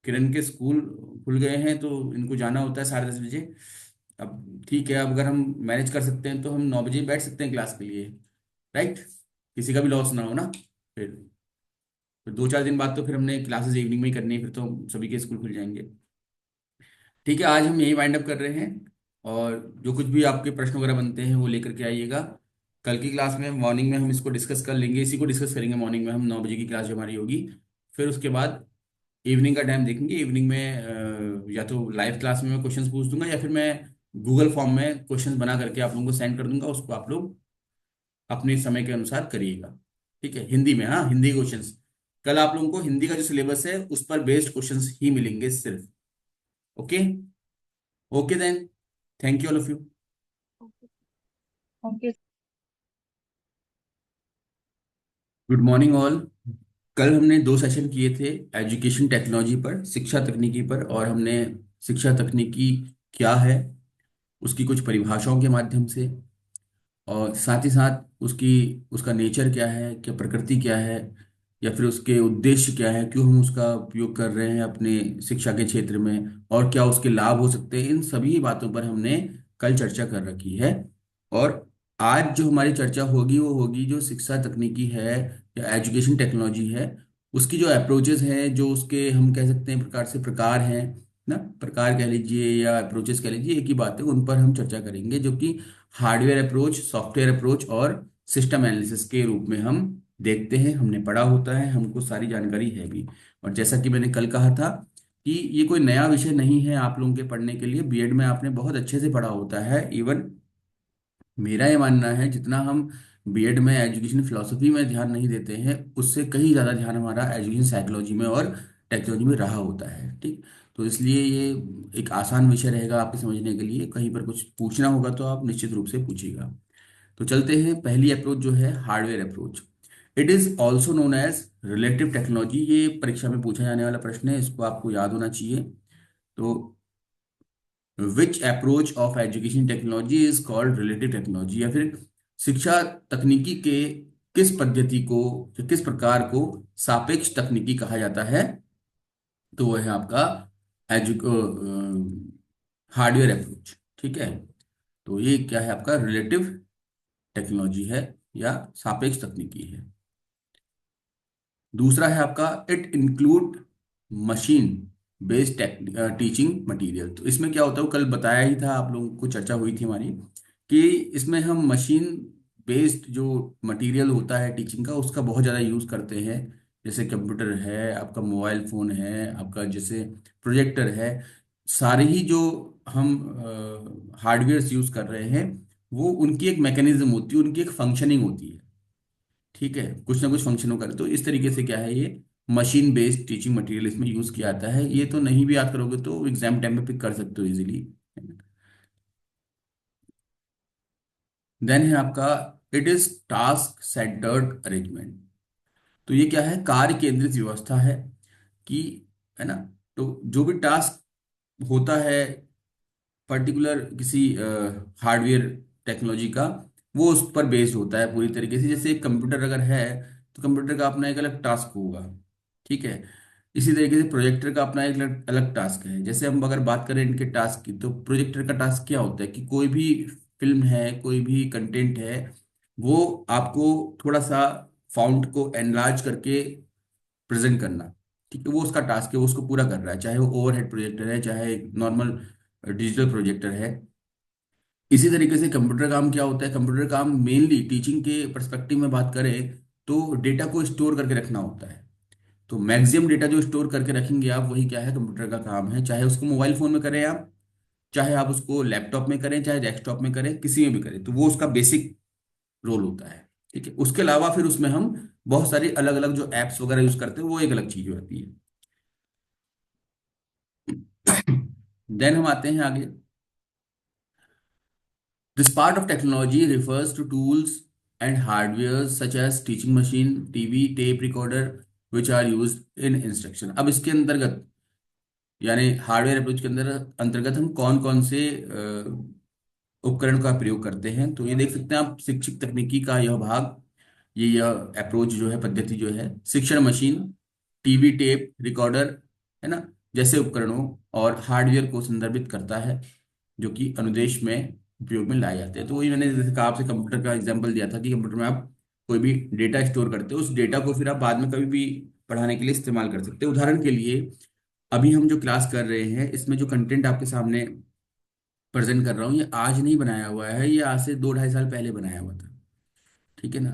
किरण के स्कूल खुल गए हैं तो इनको जाना होता है 10:30 बजे। अब ठीक है, अब अगर हम मैनेज कर सकते हैं तो हम 9 बजे बैठ सकते हैं क्लास के लिए, राइट, किसी का भी लॉस ना हो ना। फिर 2-4 दिन बाद तो फिर हमने क्लासेस इवनिंग में ही करनी है, फिर तो सभी के स्कूल खुल जाएंगे। ठीक है, आज हम यही वाइंड अप कर रहे हैं। और जो कुछ भी आपके प्रश्न वगैरह बनते हैं वो लेकर के आइएगा। कल की क्लास में मॉर्निंग में हम इसको डिस्कस कर लेंगे, इसी को डिस्कस करेंगे मॉर्निंग में हम, 9 बजे की क्लास जो हमारी होगी। फिर उसके बाद इवनिंग का टाइम देखेंगे। इवनिंग में या तो लाइव क्लास में मैं क्वेश्चंस पूछ दूंगा, या फिर मैं गूगल फॉर्म में क्वेश्चंस बना करके आप लोगों को सेंड कर दूंगा, उसको आप लोग अपने समय के अनुसार करिएगा। ठीक है, हिंदी में, हाँ, हिंदी क्वेश्चंस। कल आप लोगों को हिंदी का जो सिलेबस है उस पर बेस्ड क्वेश्चंस ही मिलेंगे सिर्फ। Okay. Okay then, thank you all of you. Okay. Good morning all. कल हमने 2 सेशन किए थे एजुकेशन टेक्नोलॉजी पर, शिक्षा तकनीकी पर, और हमने शिक्षा तकनीकी क्या है उसकी कुछ परिभाषाओं के माध्यम से, और साथ ही साथ उसकी उसका नेचर क्या है, क्या प्रकृति क्या है, या फिर उसके उद्देश्य क्या है, क्यों हम उसका उपयोग कर रहे हैं अपने शिक्षा के क्षेत्र में, और क्या उसके लाभ हो सकते हैं, इन सभी बातों पर हमने कल चर्चा कर रखी है। और आज जो हमारी चर्चा होगी वो होगी जो शिक्षा तकनीकी है या एजुकेशन टेक्नोलॉजी है, उसकी जो अप्रोचेस हैं, जो उसके हम कह सकते हैं प्रकार से प्रकार हैं ना, प्रकार कह लीजिए या अप्रोचेस कह लीजिए, एक ही बात है, उन पर हम चर्चा करेंगे, जो कि हार्डवेयर अप्रोच, सॉफ्टवेयर अप्रोच और सिस्टम एनालिसिस के रूप में हम देखते हैं, हमने पढ़ा होता है, हमको सारी जानकारी है भी। और जैसा कि मैंने कल कहा था कि ये कोई नया विषय नहीं है आप लोगों के पढ़ने के लिए, बीएड में आपने बहुत अच्छे से पढ़ा होता है। इवन मेरा ये मानना है जितना हम बीएड में एजुकेशन फिलोसफी में ध्यान नहीं देते हैं, उससे कहीं ज़्यादा ध्यान हमारा एजुकेशन साइकोलॉजी में और टेक्नोलॉजी में रहा होता है, ठीक। तो इसलिए ये एक आसान विषय रहेगा आपके समझने के लिए। कहीं पर कुछ पूछना होगा तो आप निश्चित रूप से पूछिएगा। तो चलते हैं, पहली अप्रोच जो है hardware approach. It is also known as relative technology. ये परीक्षा में पूछा जाने वाला प्रश्न है, इसको आपको याद होना चाहिए। तो which approach of education technology is called relative technology, या फिर शिक्षा तकनीकी के किस पद्धति को या किस प्रकार को सापेक्ष तकनीकी कहा जाता है, तो वह है आपका एजुको हार्डवेयर अप्रोच, ठीक है। तो ये क्या है, आपका रिलेटिव टेक्नोलॉजी है या सापेक्ष तकनीकी है। दूसरा है आपका it include machine based teaching material. तो इसमें क्या होता है, वो कल बताया ही था, आप लोगों को चर्चा हुई थी हमारी, कि इसमें हम मशीन बेस्ड जो मटेरियल होता है टीचिंग का, उसका बहुत ज़्यादा यूज़ करते हैं। जैसे कंप्यूटर है, आपका मोबाइल फ़ोन है, आपका जैसे प्रोजेक्टर है, सारे ही जो हम हार्डवेयर यूज़ कर रहे हैं, वो उनकी एक मैकेनिज्म होती है, उनकी एक फंक्शनिंग होती है, ठीक है, कुछ ना कुछ फंक्शन कर। तो इस तरीके से क्या है, ये मशीन बेस्ड टीचिंग मटेरियल इसमें यूज किया जाता है। ये तो नहीं भी याद करोगे तो एग्जाम टाइम में पिक कर सकते हो इजीली। देन है आपका it is task centred arrangement. तो ये क्या है, कार्य केंद्रित व्यवस्था है कि, है ना। तो जो भी टास्क होता है पर्टिकुलर किसी हार्डवेयर टेक्नोलॉजी का, वो उस पर बेस्ड होता है पूरी तरीके से। जैसे एक कंप्यूटर अगर है तो कंप्यूटर का अपना एक अलग टास्क होगा, ठीक है। इसी तरीके से प्रोजेक्टर का अपना एक अलग अलग टास्क है। जैसे हम अगर बात करें इनके टास्क की, तो प्रोजेक्टर का टास्क क्या होता है कि कोई भी फिल्म है, कोई भी कंटेंट है, वो आपको थोड़ा सा फाउंट को एनलार्ज करके प्रेजेंट करना। ठीक है, वो उसका टास्क है, वो उसको पूरा कर रहा है, चाहे वो ओवरहेड प्रोजेक्टर है, चाहे नॉर्मल डिजिटल प्रोजेक्टर है। इसी तरीके से कंप्यूटर काम क्या होता है, कंप्यूटर काम मेनली टीचिंग के पर्सपेक्टिव में बात करें तो डेटा को स्टोर करके रखना होता है। तो मैक्सिमम डेटा जो स्टोर करके रखेंगे आप, वही क्या है, कंप्यूटर का काम है। चाहे उसको मोबाइल फोन में करें आप, चाहे आप उसको लैपटॉप में करें, चाहे डेस्कटॉप में करें, किसी में भी करें, तो वो उसका बेसिक रोल होता है। ठीक है, उसके अलावा फिर उसमें हम बहुत सारी अलग अलग जो एप्स वगैरह यूज करते हैं, वो एक अलग चीज होती है। देन हम आते हैं आगे। This part of technology refers to tools and hardware such as teaching machine, TV, tape recorder, which are used in instruction। अब इसके अंतर्गत, यानी हार्डवेयर अप्रोच के अंदर अंतर्गत हम कौन कौन से उपकरण का प्रयोग करते हैं, तो ये देख सकते हैं आप, शिक्षक तकनीकी का यह भाग, ये यह अप्रोच जो है, पद्धति जो है, शिक्षण मशीन, टीवी, टेप रिकॉर्डर, है ना, जैसे उपकरणों और हार्डवेयर को संदर्भित करता है, जो कि अनुदेश में उपयोग में लाए जाते हैं। तो वही मैंने जैसे कहा आपसे, कंप्यूटर का एग्जांपल दिया था कि कंप्यूटर में आप कोई भी डेटा स्टोर करते हो, उस डेटा को फिर आप बाद में कभी भी पढ़ाने के लिए इस्तेमाल कर सकते हैं। उदाहरण के लिए, अभी हम जो क्लास कर रहे हैं, इसमें जो कंटेंट आपके सामने प्रेजेंट कर रहा हूँ, ये आज नहीं बनाया हुआ है, ये आज से 2 ढाई साल पहले बनाया हुआ था। ठीक है ना।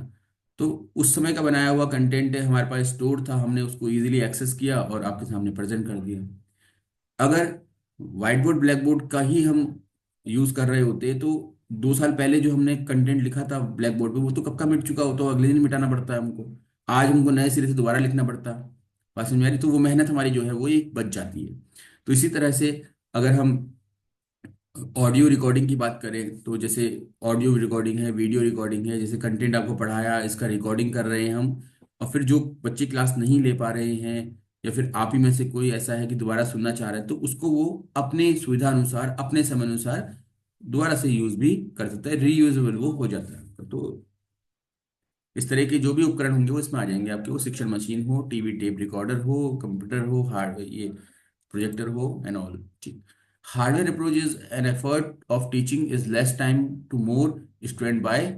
तो उस समय का बनाया हुआ कंटेंट है, हमारे पास स्टोर था, हमने उसको इजीली एक्सेस किया और आपके सामने प्रेजेंट कर दिया। अगर व्हाइट बोर्ड ब्लैक बोर्ड का ही हम यूज कर रहे होते, तो 2 साल पहले जो हमने कंटेंट लिखा था ब्लैक बोर्ड पे, वो तो कब का मिट चुका होता, अगले दिन मिटाना पड़ता है हमको। आज हमको नए सिरे से दोबारा लिखना पड़ता। बात समझ में आ रही? तो वो मेहनत हमारी जो है वो एक बच जाती है। तो इसी तरह से अगर हम ऑडियो रिकॉर्डिंग की बात करें, तो जैसे ऑडियो रिकॉर्डिंग है, वीडियो रिकॉर्डिंग है, जैसे कंटेंट आपको पढ़ाया, इसका रिकॉर्डिंग कर रहे हैं हम, और फिर जो बच्चे क्लास नहीं ले पा रहे हैं, या फिर आप ही में से कोई ऐसा है कि दोबारा सुनना चाह रहा है, तो उसको वो अपने सुविधा अनुसार, अपने समय अनुसार दोबारा से यूज भी कर सकता है, रीयूजेबल वो हो जाता है। तो इस तरह के जो भी उपकरण होंगे वो इसमें आ जाएंगे आपके, वो शिक्षण मशीन हो, टीवी टेप रिकॉर्डर हो, कंप्यूटर हो, हार्ड ये प्रोजेक्टर हो, एंड ऑल। ठीक। Hardware approach is an effort of teaching is less time to more student by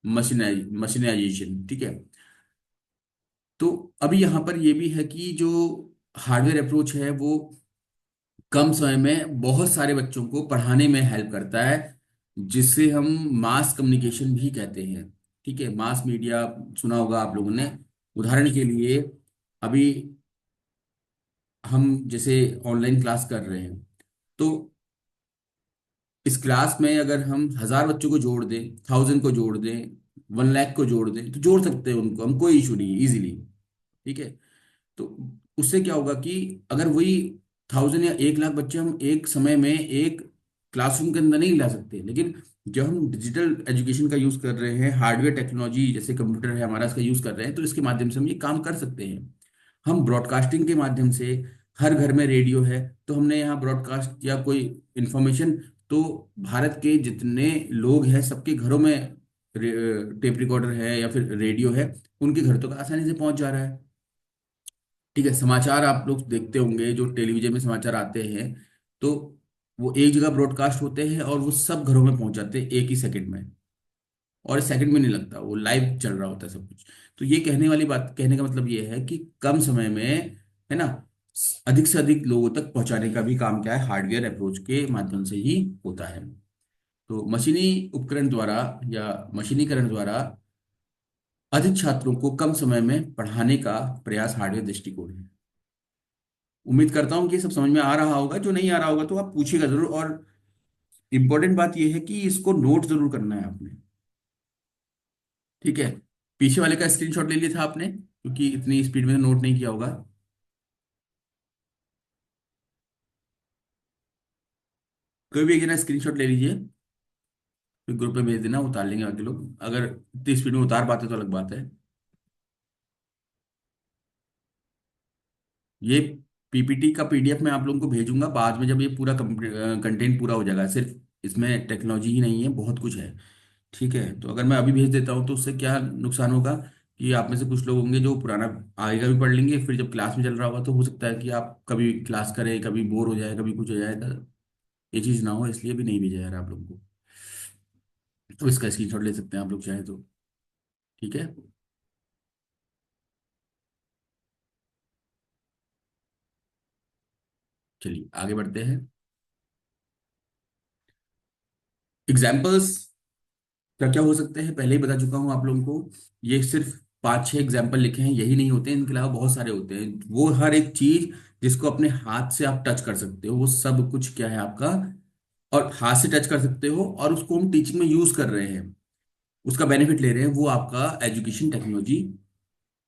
machinisation. ठीक है। तो अभी यहाँ पर ये भी है कि जो हार्डवेयर अप्रोच है, वो कम समय में बहुत सारे बच्चों को पढ़ाने में हेल्प करता है, जिससे हम मास कम्युनिकेशन भी कहते हैं। ठीक है, मास मीडिया सुना होगा आप लोगों ने। उदाहरण के लिए, अभी हम जैसे ऑनलाइन क्लास कर रहे हैं, तो इस क्लास में अगर हम 1,000 बच्चों को जोड़ दें, 1,000 को जोड़ दें, 1 लाख को जोड़ दें, तो जोड़ सकते हैं उनको हम, कोई इशू नहीं है, इजीली। ठीक है। तो उससे क्या होगा कि अगर वही 1,000 या 1 लाख बच्चे हम एक समय में एक क्लासरूम के अंदर नहीं ला सकते, लेकिन जब हम डिजिटल एजुकेशन का यूज कर रहे हैं, हार्डवेयर टेक्नोलॉजी जैसे कंप्यूटर है हमारा, इसका यूज कर रहे हैं, तो इसके माध्यम से हम ये काम कर सकते हैं। हम ब्रॉडकास्टिंग के माध्यम से, हर घर में रेडियो है, तो हमने यहाँ ब्रॉडकास्ट या कोई इंफॉर्मेशन, तो भारत के जितने लोग हैं सबके घरों में टेप रिकॉर्डर है या फिर रेडियो है, उनके घर तक आसानी से पहुंच जा रहा है। ठीक है, समाचार आप लोग देखते होंगे, जो टेलीविजन में समाचार आते हैं, तो वो एक जगह ब्रॉडकास्ट होते हैं और वो सब घरों में पहुंच जाते हैं एक ही सेकंड में, और सेकंड में नहीं लगता, वो लाइव चल रहा होता है सब कुछ। तो ये कहने वाली बात, कहने का मतलब ये है कि कम समय में, है ना, अधिक से अधिक लोगों तक पहुंचाने का भी काम क्या है, हार्डवेयर अप्रोच के माध्यम से ही होता है। तो मशीनी उपकरण द्वारा या मशीनीकरण द्वारा अधिक छात्रों को कम समय में पढ़ाने का प्रयास हार्डवेयर दृष्टिकोण है। उम्मीद करता हूँ कि ये सब समझ में आ रहा होगा। जो नहीं आ रहा होगा तो आप पूछिएगा जरूर, और इम्पोर्टेंट बात यह है कि इसको नोट जरूर करना है आपने। ठीक है। पीछे वाले का स्क्रीनशॉट ले लिया था आपने, क्योंकि इतनी स्पीड में नोट नहीं किया होगा। कोई भी एक जना स्क्रीनशॉट ले लीजिए, फिर ग्रुप पे भेज देना, उतार लेंगे बाकी लोग, अगर इतनी स्पीड में उतार पाते तो अलग बात है। ये पीपीटी का पीडीएफ मैं आप लोगों को भेजूंगा बाद में, जब ये पूरा कंटेंट पूरा हो जाएगा। सिर्फ इसमें टेक्नोलॉजी ही नहीं है, बहुत कुछ है। ठीक है, तो अगर मैं अभी भेज देता हूँ तो उससे क्या नुकसान होगा कि आप में से कुछ लोग होंगे जो पुराना आगे का भी पढ़ लेंगे, फिर जब क्लास में चल रहा होगा तो हो सकता है कि आप कभी क्लास करें, कभी बोर हो जाए, कभी कुछ हो जाए, तो ये चीज़ ना हो, इसलिए भी नहीं भेजा यार आप लोगों को। तो इसका स्क्रीनशॉट ले सकते हैं आप लोग चाहे तो। ठीक है, चलिए आगे बढ़ते हैं। एग्जाम्पल्स क्या क्या हो सकते हैं पहले ही बता चुका हूं आप लोगों को। ये सिर्फ 5-6 एग्जाम्पल लिखे हैं, यही नहीं होते, इनके अलावा बहुत सारे होते हैं। वो हर एक चीज जिसको अपने हाथ से आप टच कर सकते हो, वो सब कुछ क्या है आपका, और हाथ से टच कर सकते हो और उसको हम टीचिंग में यूज कर रहे हैं, उसका बेनिफिट ले रहे हैं, वो आपका education technology,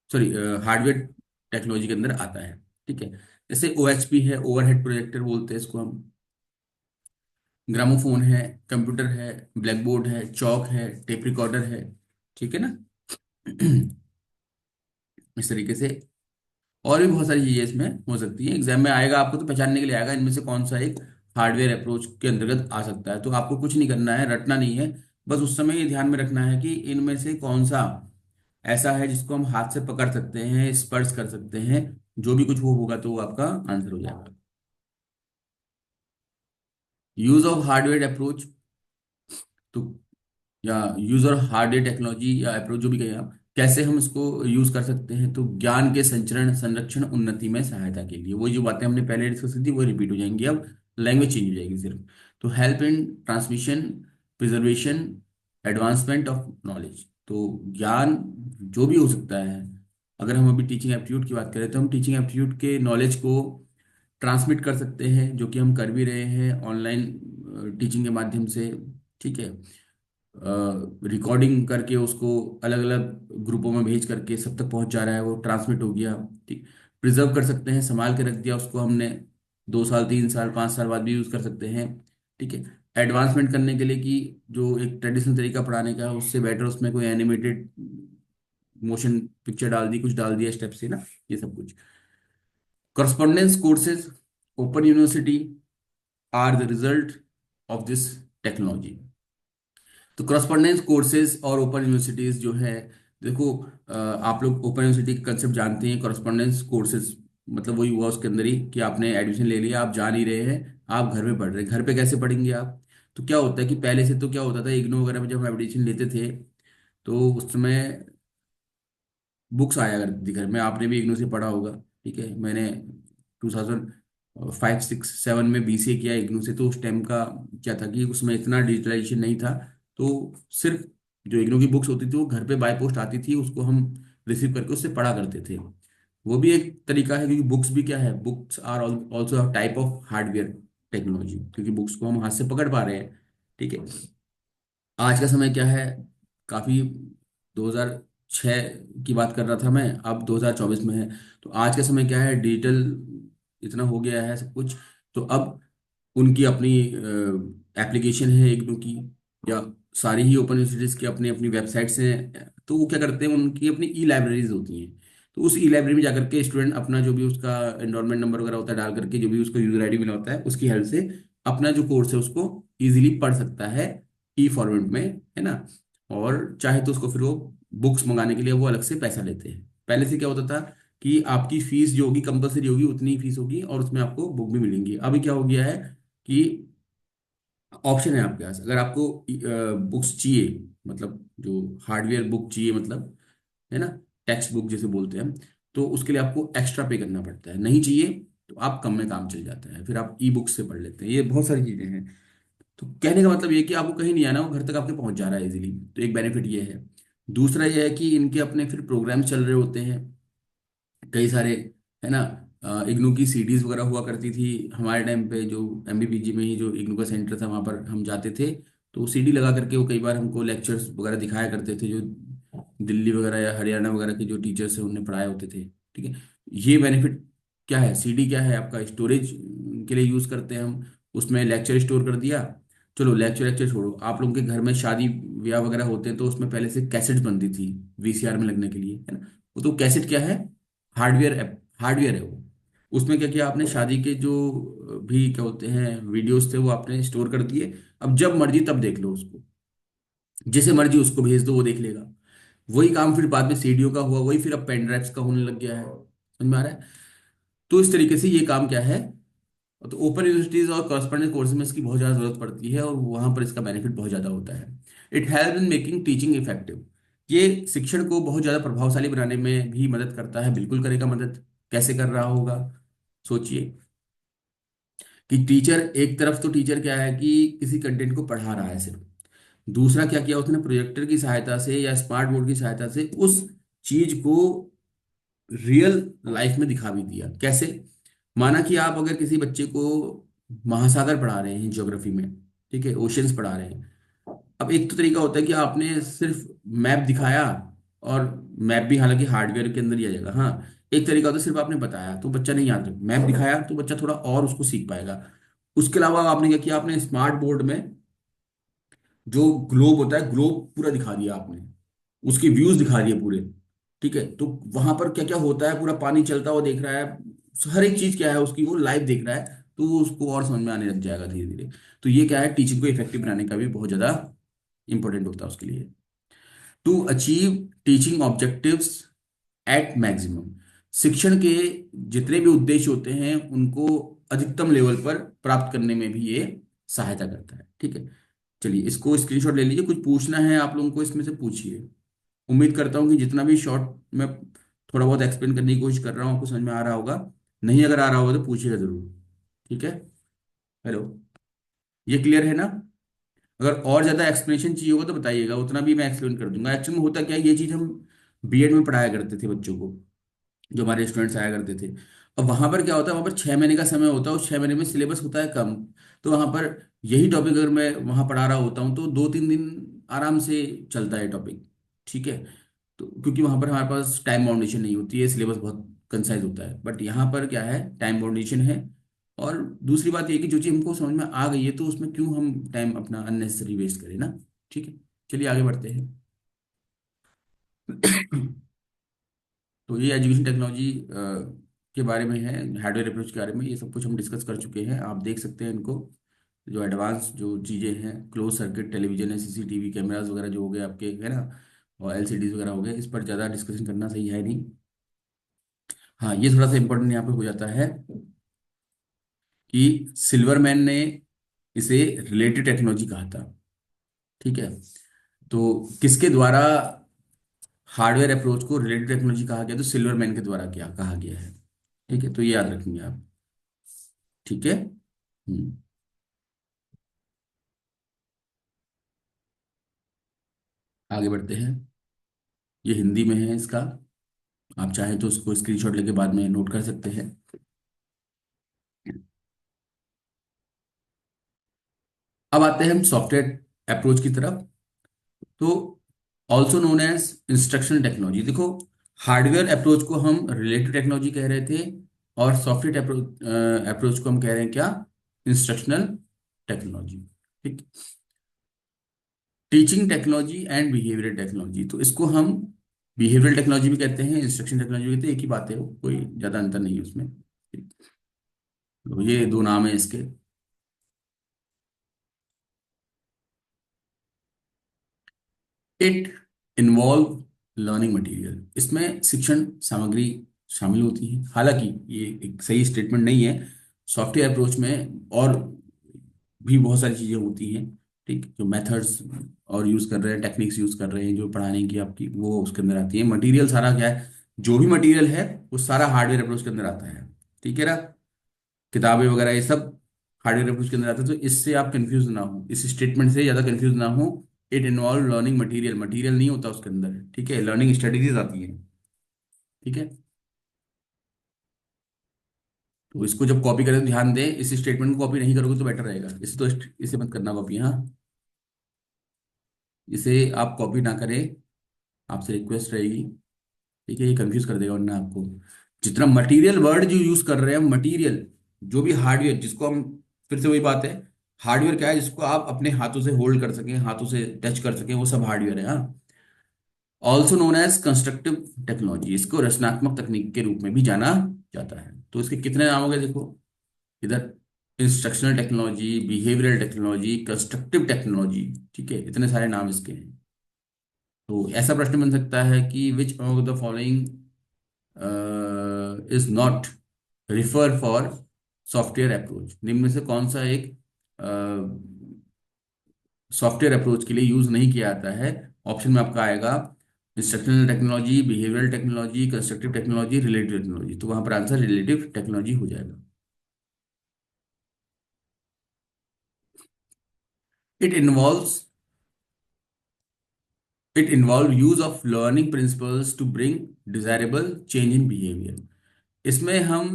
sorry hardware technology के अंदर आता है। ठीक है, जैसे OHP है, ओवरहेड प्रोजेक्टर बोलते हैं इसको हम, ग्रामोफोन है, कंप्यूटर है, ब्लैक बोर्ड है, चौक है, टेप रिकॉर्डर है। ठीक है ना। इस तरीके से और भी बहुत सारी चीजें इसमें हो सकती है। एग्जाम में आएगा आपको तो पहचानने के लिए आएगा इनमें से कौन सा एक हार्डवेयर अप्रोच के अंतर्गत आ सकता है। तो आपको कुछ नहीं करना है, रटना नहीं है, बस उस समय ये ध्यान में रखना है कि इनमें से कौन सा ऐसा है जिसको हम हाथ से पकड़ सकते हैं, स्पर्श कर सकते हैं। जो भी कुछ वो होगा तो वो आपका आंसर हो जाएगा। यूज ऑफ हार्डवेयर अप्रोच, तो या यूजर हार्डवेयर टेक्नोलॉजी या अप्रोच जो भी कहें आप, कैसे हम इसको यूज कर सकते हैं, तो ज्ञान के संचरण, संरक्षण, उन्नति में सहायता के लिए। वही जो बातें हमने पहले डिस्कस की थी वो रिपीट हो जाएंगी, अब लैंग्वेज चेंज हो जाएगी सिर्फ। तो help in transmission, preservation, advancement of knowledge, तो ज्ञान जो भी हो सकता है। अगर हम अभी टीचिंग एप्टीट्यूड की बात करें तो हम टीचिंग एप्टीट्यूड के नॉलेज को ट्रांसमिट कर सकते हैं, जो कि हम कर भी रहे हैं ऑनलाइन टीचिंग के माध्यम से। ठीक है, रिकॉर्डिंग करके उसको अलग अलग ग्रुपों में भेज करके सब तक पहुंच जा रहा है, वो ट्रांसमिट हो गया। ठीक, प्रिजर्व कर सकते हैं, संभाल के रख दिया उसको हमने, 2 साल, 3 साल, 5 साल बाद भी यूज कर सकते हैं। ठीक है, एडवांसमेंट करने के लिए कि जो एक ट्रेडिशनल तरीका पढ़ाने का है, उससे बेटर उसमें कोई एनिमेटेड मोशन पिक्चर डाल दी, कुछ डाल दिया स्टेप से ना, ये सब कुछ। correspondence courses, open university are the result of this technology. तो करस्पॉन्डेंस कोर्सेज और ओपन यूनिवर्सिटीज जो है, देखो आप लोग ओपन यूनिवर्सिटी का कंसेप्ट जानते हैं। करस्पॉन्डेंस कोर्सेज मतलब वही हुआ उसके अंदर ही कि आपने एडमिशन ले लिया, आप जा नहीं रहे हैं, आप घर में पढ़ रहे हैं। घर पे कैसे पढ़ेंगे आप? तो क्या होता है कि पहले से तो क्या होता था, इग्नू वगैरह में जब हम एडमिशन लेते थे तो उस समय बुक्स आया करती थी घर में, आपने भी इग्नू से पढ़ा होगा। ठीक है, मैंने 2005, 6, 7 में BCA किया इग्नू से, तो उस टाइम का क्या था कि उसमें इतना डिजिटलाइजेशन नहीं था। तो सिर्फ जो इग्नू की बुक्स होती थी वो घर पे बाय पोस्ट आती थी, उसको हम रिसीव करके उससे पढ़ा करते थे। वो भी एक तरीका है, क्योंकि बुक्स भी क्या है, books are also type of hardware technology, क्योंकि बुक्स को हम हाथ से पकड़ पा रहे हैं। ठीक है, आज का समय क्या है, काफी 2006 की बात कर रहा था मैं, अब 2024 में है। तो आज का समय क्या है, डिजिटल इतना हो गया है सब कुछ। तो अब उनकी अपनी एप्लीकेशन है इग्नू की, या सारी ही ओपन यूनिवर्सिटीज की अपनी अपनी वेबसाइट्स हैं। तो वो क्या करते हैं, उनकी अपनी लाइब्रेरीज होती हैं। तो उस लाइब्रेरी में जाकर के स्टूडेंट अपना जो भी उसका एनरोलमेंट नंबर वगैरह होता है डाल करके, जो भी उसको यूजर आईडी मिला होता है, उसकी हेल्प से अपना जो कोर्स है उसको इजीली पढ़ सकता है, फॉर्मेट में, है ना। और चाहे तो उसको फिर वो बुक्स मंगाने के लिए वो अलग से पैसा लेते हैं। पहले से क्या होता था कि आपकी फीस जो होगी कंपलसरी होगी, उतनी ही फीस होगी और उसमें आपको बुक भी मिलेंगी। अभी क्या हो गया है कि ऑप्शन है आपके पास, अगर आपको बुक्स चाहिए, मतलब जो हार्डवेयर बुक चाहिए, मतलब, है ना, टेक्स्ट बुक जैसे बोलते हैं हम, तो उसके लिए आपको एक्स्ट्रा पे करना पड़ता है। नहीं चाहिए तो आप कम में काम चल जाता है, फिर आप बुक से पढ़ लेते हैं। ये बहुत सारी चीजें हैं। तो कहने का मतलब ये है कि आपको कहीं नहीं आना, वो घर तक आपके पहुंच जा रहा है इजीली। तो एक बेनिफिट ये है। दूसरा ये है कि इनके अपने फिर प्रोग्राम्स चल रहे होते हैं कई सारे, है ना। इग्नू की सीडीज वगैरह हुआ करती थी हमारे टाइम पे, जो MBPG में ही जो इग्नू का सेंटर था वहाँ पर हम जाते थे। तो CD लगा करके वो कई बार हमको लेक्चर्स वगैरह दिखाया करते थे, जो दिल्ली वगैरह या हरियाणा वगैरह के जो टीचर्स हैं उन्हें पढ़ाए होते थे। ठीक है, ये बेनिफिट क्या है, CD क्या है आपका, स्टोरेज के लिए यूज़ करते हैं हम। उसमें लेक्चर स्टोर कर दिया। चलो लेक्चर लेक्चर छोड़ो, आप लोगों के घर में शादी ब्याह वगैरह होते हैं तो उसमें पहले से कैसेट्स बनती थी VCR में लगने के लिए, है ना। वो तो कैसेट क्या है, हार्डवेयर ऐप, हार्डवेयर है वो। उसमें क्या किया आपने, शादी के जो भी क्या होते हैं वीडियोस थे वो आपने स्टोर कर दिए। अब जब मर्जी तब देख लो उसको, जैसे मर्जी उसको भेज दो वो देख लेगा। वही काम फिर बाद में सीडीओ का हुआ, वही फिर अब पेन ड्राइव्स का होने लग गया है। समझ में आ रहा है? तो इस तरीके से ये काम क्या है, तो ओपन यूनिवर्सिटीज और कॉरस्पॉन्डेंस कोर्स में इसकी बहुत ज़्यादा जरूरत पड़ती है, और वहाँ पर इसका बेनिफिट बहुत ज़्यादा होता है। It help in making teaching effective. ये शिक्षण को बहुत ज़्यादा प्रभावशाली बनाने में भी मदद करता है, बिल्कुल करेगा मदद। कैसे कर रहा होगा? सोचिए कि टीचर एक तरफ तो टीचर क्या है कि किसी कंटेंट को पढ़ा रहा है सिर्फ, दूसरा क्या किया उसने, प्रोजेक्टर की सहायता से या स्मार्ट बोर्ड की सहायता से उस चीज को रियल लाइफ में दिखा भी दिया। कैसे? माना कि आप अगर किसी बच्चे को महासागर पढ़ा रहे हैं ज्योग्राफी में, ठीक है, ओशियंस पढ़ा रहे हैं। अब एक तो तरीका होता है कि आपने सिर्फ मैप दिखाया, और मैप भी हालांकि हार्डवेयर के अंदर ही आ जाएगा, हाँ। एक तरीका होता है सिर्फ आपने बताया तो बच्चा नहीं याद रख, मैप दिखाया तो बच्चा थोड़ा और उसको सीख पाएगा। उसके अलावा आपने क्या किया, आपने स्मार्ट बोर्ड में जो ग्लोब होता है, ग्लोब पूरा दिखा दिया आपने, उसके व्यूज दिखा दिए पूरे। ठीक है, तो वहां पर क्या क्या होता है, पूरा पानी चलता हुआ देख रहा है, हर एक चीज क्या है उसकी वो लाइव देख रहा है, तो वो उसको और समझ में आने लग जाएगा धीरे धीरे। तो ये क्या है, टीचिंग को इफेक्टिव बनाने का भी बहुत ज्यादा इंपॉर्टेंट होता है उसके लिए। To achieve teaching objectives at maximum, शिक्षण के जितने भी उद्देश्य होते हैं उनको अधिकतम लेवल पर प्राप्त करने में भी ये सहायता करता है। ठीक है, चलिए इसको स्क्रीनशॉट ले लीजिए, कुछ पूछना है आप लोगों को इसमें से पूछिए। उम्मीद करता हूँ कि जितना भी शॉर्ट में थोड़ा बहुत एक्सप्लेन करने की कोशिश कर रहा हूँ आपको समझ में आ रहा होगा। नहीं अगर आ रहा होगा तो पूछिएगा जरूर। ठीक है। हेलो, ये क्लियर है ना? अगर और ज्यादा एक्सप्लेनेशन चाहिए होगा तो बताइएगा, उतना भी मैं एक्सप्लेन कर दूंगा। एक्चुअली में होता क्या है, ये चीज हम बीएड में पढ़ाया करते थे बच्चों को, जो हमारे स्टूडेंट्स आया करते थे। अब वहां पर क्या होता है, वहां पर 6 महीने का समय होता है, उस 6 महीने में सिलेबस होता है कम। तो वहां पर यही टॉपिक अगर मैं वहां पढ़ा रहा होता हूँ तो 2-3 दिन आराम से चलता है टॉपिक। ठीक है, तो क्योंकि वहां पर हमारे पास टाइम बाउंडेशन नहीं होती है, सिलेबस बहुत कंसाइज होता है। बट यहाँ पर क्या है, टाइम बाउंडेशन है। और दूसरी बात ये कि जो चीज़ हमको समझ में आ गई है तो उसमें क्यों हम टाइम अपना अननेसेसरी वेस्ट करें ना। ठीक है, चलिए आगे बढ़ते हैं। तो ये एजुकेशन टेक्नोलॉजी के बारे में है, हार्डवेयर अप्रोच के बारे में ये सब कुछ हम डिस्कस कर चुके हैं, आप देख सकते हैं इनको। जो एडवांस जो चीज़ें हैं, क्लोज सर्किट टेलीविजन है, सीसीटीवी कैमरास वगैरह जो हो गए आपके, है ना, और एलसीडीज वगैरह हो गए, इस पर ज़्यादा डिस्कशन करना सही है नहीं। हाँ, ये थोड़ा सा इंपॉर्टेंट यहाँ पे हो जाता है कि सिल्वरमैन ने इसे रिलेटेड टेक्नोलॉजी कहा था। ठीक है, तो किसके द्वारा हार्डवेयर अप्रोच को रिलेटेड टेक्नोलॉजी कहा गया, तो सिल्वरमैन के द्वारा क्या कहा गया है। ठीक है, तो ये याद रखेंगे आप। ठीक है। आगे बढ़ते हैं। ये हिंदी में है इसका, आप चाहें तो उसको स्क्रीनशॉट लेके बाद में नोट कर सकते हैं। अब आते हैं हम सॉफ्टवेयर अप्रोच की तरफ। तो also known as instructional technology, देखो हार्डवेयर अप्रोच को हम रिलेटिव टेक्नोलॉजी कह रहे थे, और सॉफ्टवेयर अप्रोच अप्रोच को हम कह रहे हैं क्या, इंस्ट्रक्शनल टेक्नोलॉजी। ठीक, teaching technology and behavioural technology, तो इसको हम बिहेवियरल टेक्नोलॉजी भी कहते हैं, इंस्ट्रक्शन टेक्नोलॉजी भी कहते हैं, एक ही बात है वो, कोई ज्यादा अंतर नहीं है उसमें। तो ये दो नाम है इसके। इट इन्वॉल्व लर्निंग मटेरियल, इसमें शिक्षण सामग्री शामिल होती है। हालांकि ये एक सही स्टेटमेंट नहीं है, सॉफ्टवेयर अप्रोच में और भी बहुत सारी चीजें होती हैं। ठीक, जो मेथड्स और यूज कर रहे हैं, टेक्निक्स यूज कर रहे हैं जो पढ़ाने की आपकी, वो उसके अंदर आती है। मटेरियल सारा क्या है, जो भी मटेरियल है वो सारा हार्डवेयर अप्रोच के अंदर आता है। ठीक है ना, किताबें वगैरह ये सब हार्डवेयर अप्रोच के अंदर आता है। तो इससे आप कंफ्यूज ना हो, इस स्टेटमेंट से ज्यादा कंफ्यूज ना हो। It involve learning material, material नहीं होता उसके अंदर। ठीक है, लर्निंग स्ट्रेटेजीज आती हैं। ठीक है, तो इसको जब कॉपी करें तो ध्यान दें, इस स्टेटमेंट को कॉपी नहीं करोगे तो बेटर रहेगा, इसे तो इसे मत करना कॉपी, हाँ। इसे आप कॉपी ना करें, आपसे रिक्वेस्ट रहेगी। ठीक है, ये कंफ्यूज कर देगा वरना आपको। जितना मटेरियल वर्ड जो यूज कर रहे हैं, मटेरियल जो भी हार्डवेयर जिसको हम, फिर से वही बात है, हार्डवेयर क्या है जिसको आप अपने हाथों से होल्ड कर सकें, हाथों से टच कर सकें, वो सब हार्डवेयर है, हाँ। Also known as constructive technology, इसको रचनात्मक तकनीक के रूप में भी जाना जाता है। तो इसके कितने नाम हो गए देखो इधर, instructional technology, behavioural technology, constructive technology. ठीक है, इतने सारे नाम इसके हैं। तो ऐसा प्रश्न बन सकता है कि which of the following is not refer for software approach, निम्न में से कौन सा एक सॉफ्टवेयर अप्रोच के लिए यूज नहीं किया जाता है। ऑप्शन में आपका आएगा instructional technology, behavioural technology, constructive technology, relative technology. तो वहां पर आंसर रिलेटिव टेक्नोलॉजी हो जाएगा। It involves it involve use of learning principles to bring desirable change in behaviour. इसमें हम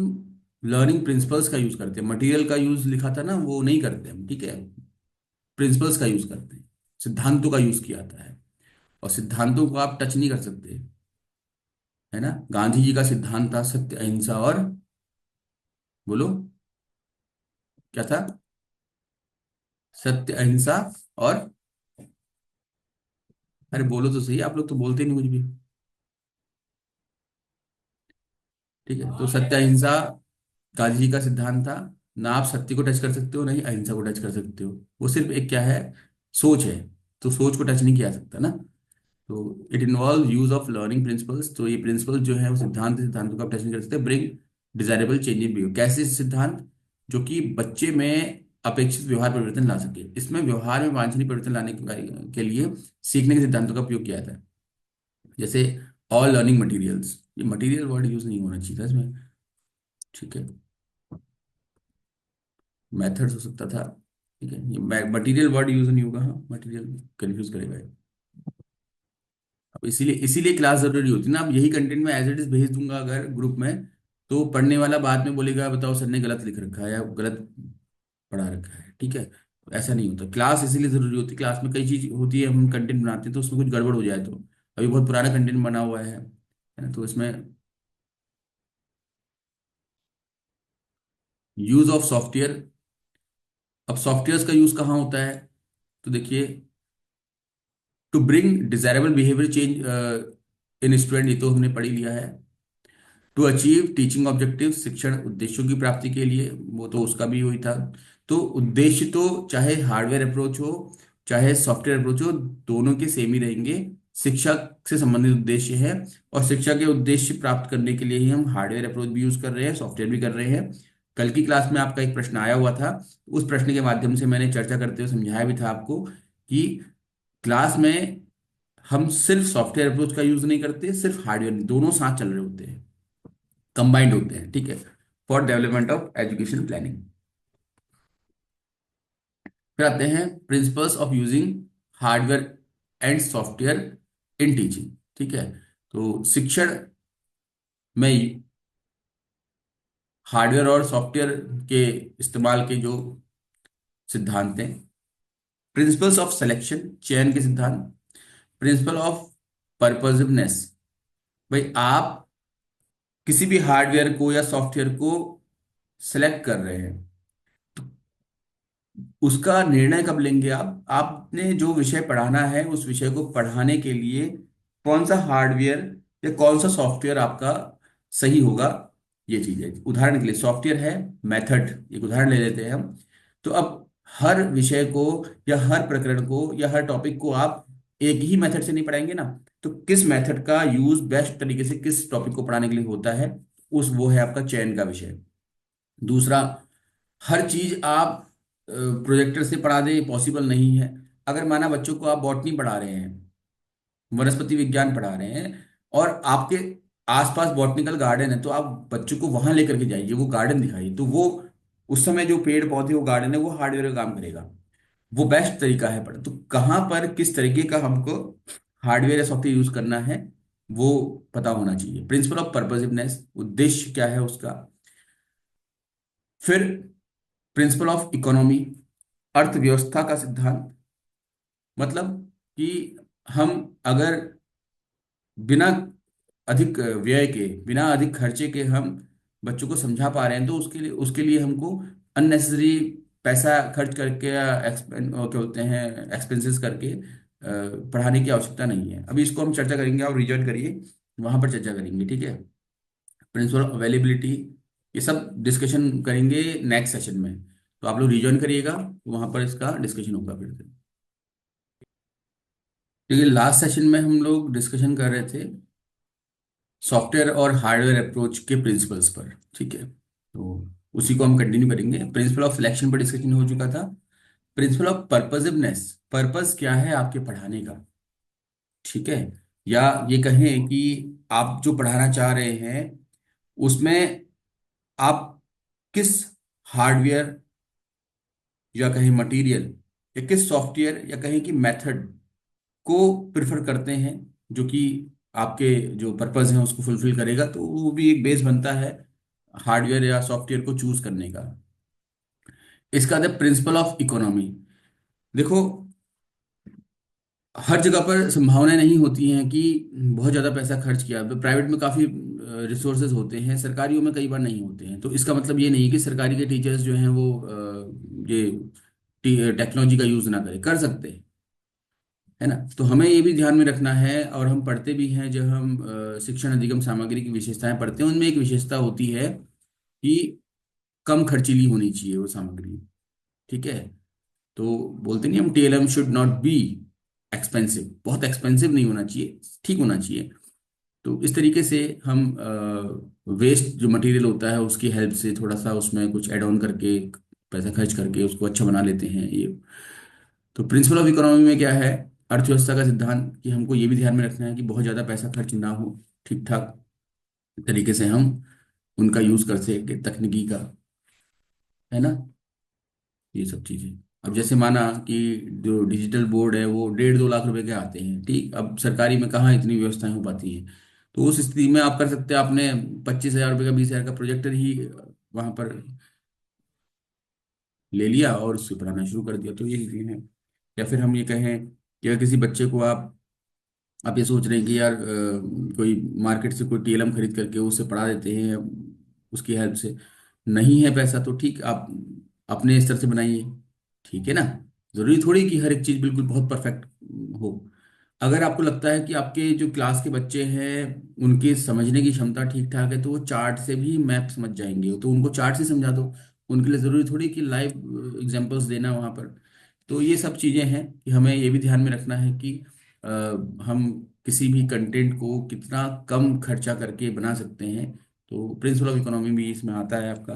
लर्निंग प्रिंसिपल्स का यूज करते हैं, मटेरियल का यूज लिखा था ना, वो नहीं करते हम, ठीक है। प्रिंसिपल्स का यूज करते हैं, सिद्धांतों का यूज किया जाता है। और सिद्धांतों को आप टच नहीं कर सकते, है ना। गांधी जी का सिद्धांत था सत्य अहिंसा और, बोलो क्या था, सत्य अहिंसा और, अरे बोलो तो सही, आप लोग तो बोलते नहीं कुछ भी। ठीक है, तो सत्य अहिंसा गांधी जी का सिद्धांत था। ना आप सत्य को टच कर सकते हो, ना ही अहिंसा को टच कर सकते हो। वो सिर्फ एक क्या है, सोच है। तो सोच को टच नहीं किया जा सकता ना। तो it involve use of learning principles, तो ये प्रिंसिपल जो है वो सिद्धांतों का आप टच नहीं कर सकते। Bring desirable change in behaviour, कैसे सिद्धांत, जो कि बच्चे में अपेक्षित व्यवहार परिवर्तन ला सके। इसमें व्यवहार में वांछनीय परिवर्तन लाने के लिए सीखने के सिद्धांतों का उपयोग किया जाता है। जैसे ऑल लर्निंग मटेरियल्स, ये मटेरियल वर्ड यूज नहीं होना चाहिए था इसमें, ठीक है। मेथड्स हो सकता था, ठीक है। ये मटेरियल वर्ड यूज नहीं होगा, हाँ मटेरियल कंफ्यूज करेगा ये। अब इसीलिए इसीलिए क्लास जरूरी होती है ना। अब यही कंटेंट में एज इट इज भेज दूंगा अगर ग्रुप में, तो पढ़ने वाला बाद में बोलेगा बताओ सर ने गलत लिख रखा है या गलत पढ़ा रखा है, ठीक है। तो ऐसा नहीं होता, क्लास इसीलिए जरूरी होती है। क्लास में कई चीज होती है, हम कंटेंट बनाते हैं तो उसमें कुछ गड़बड़ हो जाए तो, अभी बहुत पुराना कंटेंट बना हुआ है ना, तो इसमें यूज ऑफ सॉफ्टवेयर। अब सॉफ्टवेयर का यूज कहाँ होता है, तो देखिए, to bring desirable behaviour change in student, ये तो हमने पढ़ ही लिया है। टू अचीव टीचिंग ऑब्जेक्टिव, शिक्षण उद्देश्यों की प्राप्ति के लिए, वो तो उसका भी वही था। तो उद्देश्य तो चाहे हार्डवेयर अप्रोच हो चाहे सॉफ्टवेयर अप्रोच हो, दोनों के सेम ही रहेंगे। शिक्षा से संबंधित उद्देश्य है, और शिक्षा के उद्देश्य प्राप्त करने के लिए ही हम हार्डवेयर अप्रोच भी यूज कर रहे हैं, सॉफ्टवेयर भी कर रहे हैं। कल की क्लास में आपका एक प्रश्न आया हुआ था, उस प्रश्न के माध्यम से मैंने चर्चा करते हुए समझाया भी था आपको कि क्लास में हम सिर्फ सॉफ्टवेयर अप्रोच का यूज नहीं करते, सिर्फ हार्डवेयर नहीं, दोनों साथ चल रहे होते हैं, कंबाइंड होते हैं, ठीक है, for development of education planning. फिर आते हैं principles of using hardware and software in teaching, ठीक है। तो शिक्षण में हार्डवेयर और सॉफ्टवेयर के इस्तेमाल के जो सिद्धांत हैं, प्रिंसिपल्स ऑफ सिलेक्शन, चयन के सिद्धांत। प्रिंसिपल ऑफ पर्पजिवनेस, भाई आप किसी भी हार्डवेयर को या सॉफ्टवेयर को सेलेक्ट कर रहे हैं, उसका निर्णय कब लेंगे आप, आपने जो विषय पढ़ाना है उस विषय को पढ़ाने के लिए कौन सा हार्डवेयर या कौन सा सॉफ्टवेयर आपका सही होगा, ये चीज है। उदाहरण के लिए सॉफ्टवेयर है मेथड, एक उदाहरण ले लेते हैं हम। तो अब हर विषय को या हर प्रकरण को या हर टॉपिक को आप एक ही मेथड से नहीं पढ़ाएंगे ना। तो किस मेथड का यूज बेस्ट तरीके से किस टॉपिक को पढ़ाने के लिए होता है, उस वो है आपका चयन का विषय। दूसरा, हर चीज आप प्रोजेक्टर से पढ़ा दें, पॉसिबल नहीं है। अगर माना बच्चों को आप बॉटनी पढ़ा रहे हैं, वनस्पति विज्ञान पढ़ा रहे हैं, और आपके आसपास बॉटनिकल गार्डन है, तो आप बच्चों को वहां लेकर के जाइए, वो गार्डन दिखाइए, तो वो उस समय जो पेड़ पौधे वो गार्डन है वो हार्डवेयर का काम करेगा। वो बेस्ट तरीका है। पढ़ तो कहाँ पर किस तरीके का हमको हार्डवेयर या सॉफ्टवेयर यूज करना है, वो पता होना चाहिए। प्रिंसिपल ऑफ पर्पसिवनेस, उद्देश्य क्या है उसका। फिर प्रिंसिपल ऑफ इकोनॉमी, अर्थव्यवस्था का सिद्धांत। मतलब कि हम अगर बिना अधिक व्यय के, बिना अधिक खर्चे के हम बच्चों को समझा पा रहे हैं, तो उसके लिए हमको अननेसेसरी पैसा खर्च करके या क्या बोलते हैं एक्सपेंसेस करके पढ़ाने की आवश्यकता नहीं है। अभी इसको हम चर्चा करेंगे, आप रिजॉइन करिए, वहां पर चर्चा करेंगे, ठीक है। प्रिंसिपल ऑफ अवेलेबिलिटी, ये सब डिस्कशन करेंगे नेक्स्ट सेशन में। तो आप लोग रिजॉइन करिएगा, वहां पर इसका डिस्कशन होगा फिर से। देखिए लास्ट सेशन में हम लोग डिस्कशन कर रहे थे सॉफ्टवेयर और हार्डवेयर अप्रोच के प्रिंसिपल्स पर, ठीक है। तो उसी को हम कंटिन्यू करेंगे। प्रिंसिपल ऑफ सिलेक्शन पर डिस्कशन हो चुका था। प्रिंसिपल ऑफ पर्पजिवनेस, पर्पस क्या है आपके पढ़ाने का, ठीक है। या ये कहें कि आप जो पढ़ाना चाह रहे हैं उसमें आप किस हार्डवेयर या कहें मटेरियल या किस सॉफ्टवेयर या कहें कि मेथड को प्रिफर करते हैं, जो कि आपके जो पर्पस है उसको फुलफिल करेगा। तो वो भी एक बेस बनता है हार्डवेयर या सॉफ्टवेयर को चूज करने का। इसका है प्रिंसिपल ऑफ इकोनॉमी। देखो, हर जगह पर संभावनाएं नहीं होती हैं कि बहुत ज़्यादा पैसा खर्च किया। तो प्राइवेट में काफ़ी रिसोर्सेज होते हैं, सरकारियों में कई बार नहीं होते हैं। तो इसका मतलब ये नहीं कि सरकारी के टीचर्स जो हैं वो ये टेक्नोलॉजी का यूज़ ना करें, कर सकते हैं, है ना। तो हमें ये भी ध्यान में रखना है, और हम पढ़ते भी हैं जब हम शिक्षण अधिगम सामग्री की विशेषताएं पढ़ते हैं, उनमें एक विशेषता होती है कि कम खर्चीली होनी चाहिए वो सामग्री, ठीक है। तो बोलते नहीं हम, TLM should not be expensive, बहुत एक्सपेंसिव नहीं होना चाहिए, ठीक होना चाहिए। तो इस तरीके से हम वेस्ट जो मटेरियल होता है उसकी हेल्प से थोड़ा सा उसमें कुछ ऐड ऑन करके, पैसा खर्च करके उसको अच्छा बना लेते हैं ये। तो प्रिंसिपल ऑफ इकोनॉमी में क्या है, अर्थव्यवस्था का सिद्धांत, कि हमको ये भी ध्यान में रखना है कि बहुत ज़्यादा पैसा खर्च ना हो, ठीक ठाक तरीके से हम उनका यूज़ कर सके तकनीकी का, है ना। ये सब चीज़ें, अब जैसे माना कि जो डिजिटल बोर्ड है वो 1.5-2 लाख रुपए के आते हैं, ठीक। अब सरकारी में कहाँ इतनी व्यवस्थाएं हो पाती हैं। तो उस स्थिति में आप कर सकते हैं, आपने 25,000 रुपये का 20,000 का प्रोजेक्टर ही वहां पर ले लिया और उससे पढ़ाना शुरू कर दिया, तो ये चीज़ें हैं। या फिर हम ये कहें कि अगर किसी बच्चे को आप ये सोच रहे हैं कि यार कोई मार्केट से कोई टीएलएम खरीद करके उसे पढ़ा देते हैं उसकी हेल्प से, नहीं है पैसा तो ठीक, आप अपने स्तर से बनाइए, ठीक है ना। जरूरी थोड़ी कि हर एक चीज बिल्कुल बहुत परफेक्ट हो। अगर आपको लगता है कि आपके जो क्लास के बच्चे हैं उनके समझने की क्षमता ठीक ठाक है, तो वो चार्ट से भी मैप समझ जाएंगे, तो उनको चार्ट से समझा दो। उनके लिए जरूरी थोड़ी कि लाइव एग्जांपल्स देना वहां पर। तो ये सब चीजें हैं कि हमें ये भी ध्यान में रखना है कि हम किसी भी कंटेंट को कितना कम खर्चा करके बना सकते हैं। तो प्रिंसिपल ऑफ इकोनॉमी भी इसमें आता है आपका।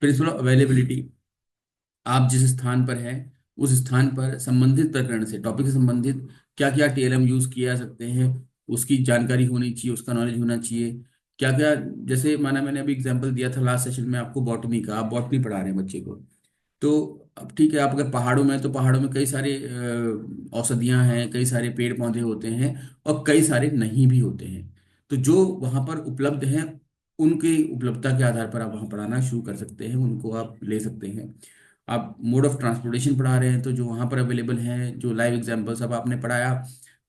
प्रिंसिपल ऑफ अवेलेबिलिटी, आप जिस स्थान पर हैं उस स्थान पर संबंधित प्रकरण से, टॉपिक से संबंधित क्या क्या टीएलएम यूज किए जा सकते हैं, उसकी जानकारी होनी चाहिए, उसका नॉलेज होना चाहिए। क्या क्या, जैसे माना मैंने अभी एग्जांपल दिया था लास्ट सेशन में आपको बॉटनी का, आप बॉटनी पढ़ा रहे हैं बच्चे को। तो अब ठीक है, आप अगर पहाड़ों में, तो पहाड़ों में कई सारे औषधियां हैं, कई सारे पेड़ पौधे होते हैं, और कई सारे नहीं भी होते हैं। तो जो वहां पर उपलब्ध हैं उनकी उपलब्धता के आधार पर आप वहां पढ़ाना शुरू कर सकते हैं, उनको आप ले सकते हैं। आप मोड ऑफ ट्रांसपोर्टेशन पढ़ा रहे हैं, तो जो वहां पर अवेलेबल हैं, जो लाइव एग्जांपल्स अब आपने पढ़ाया,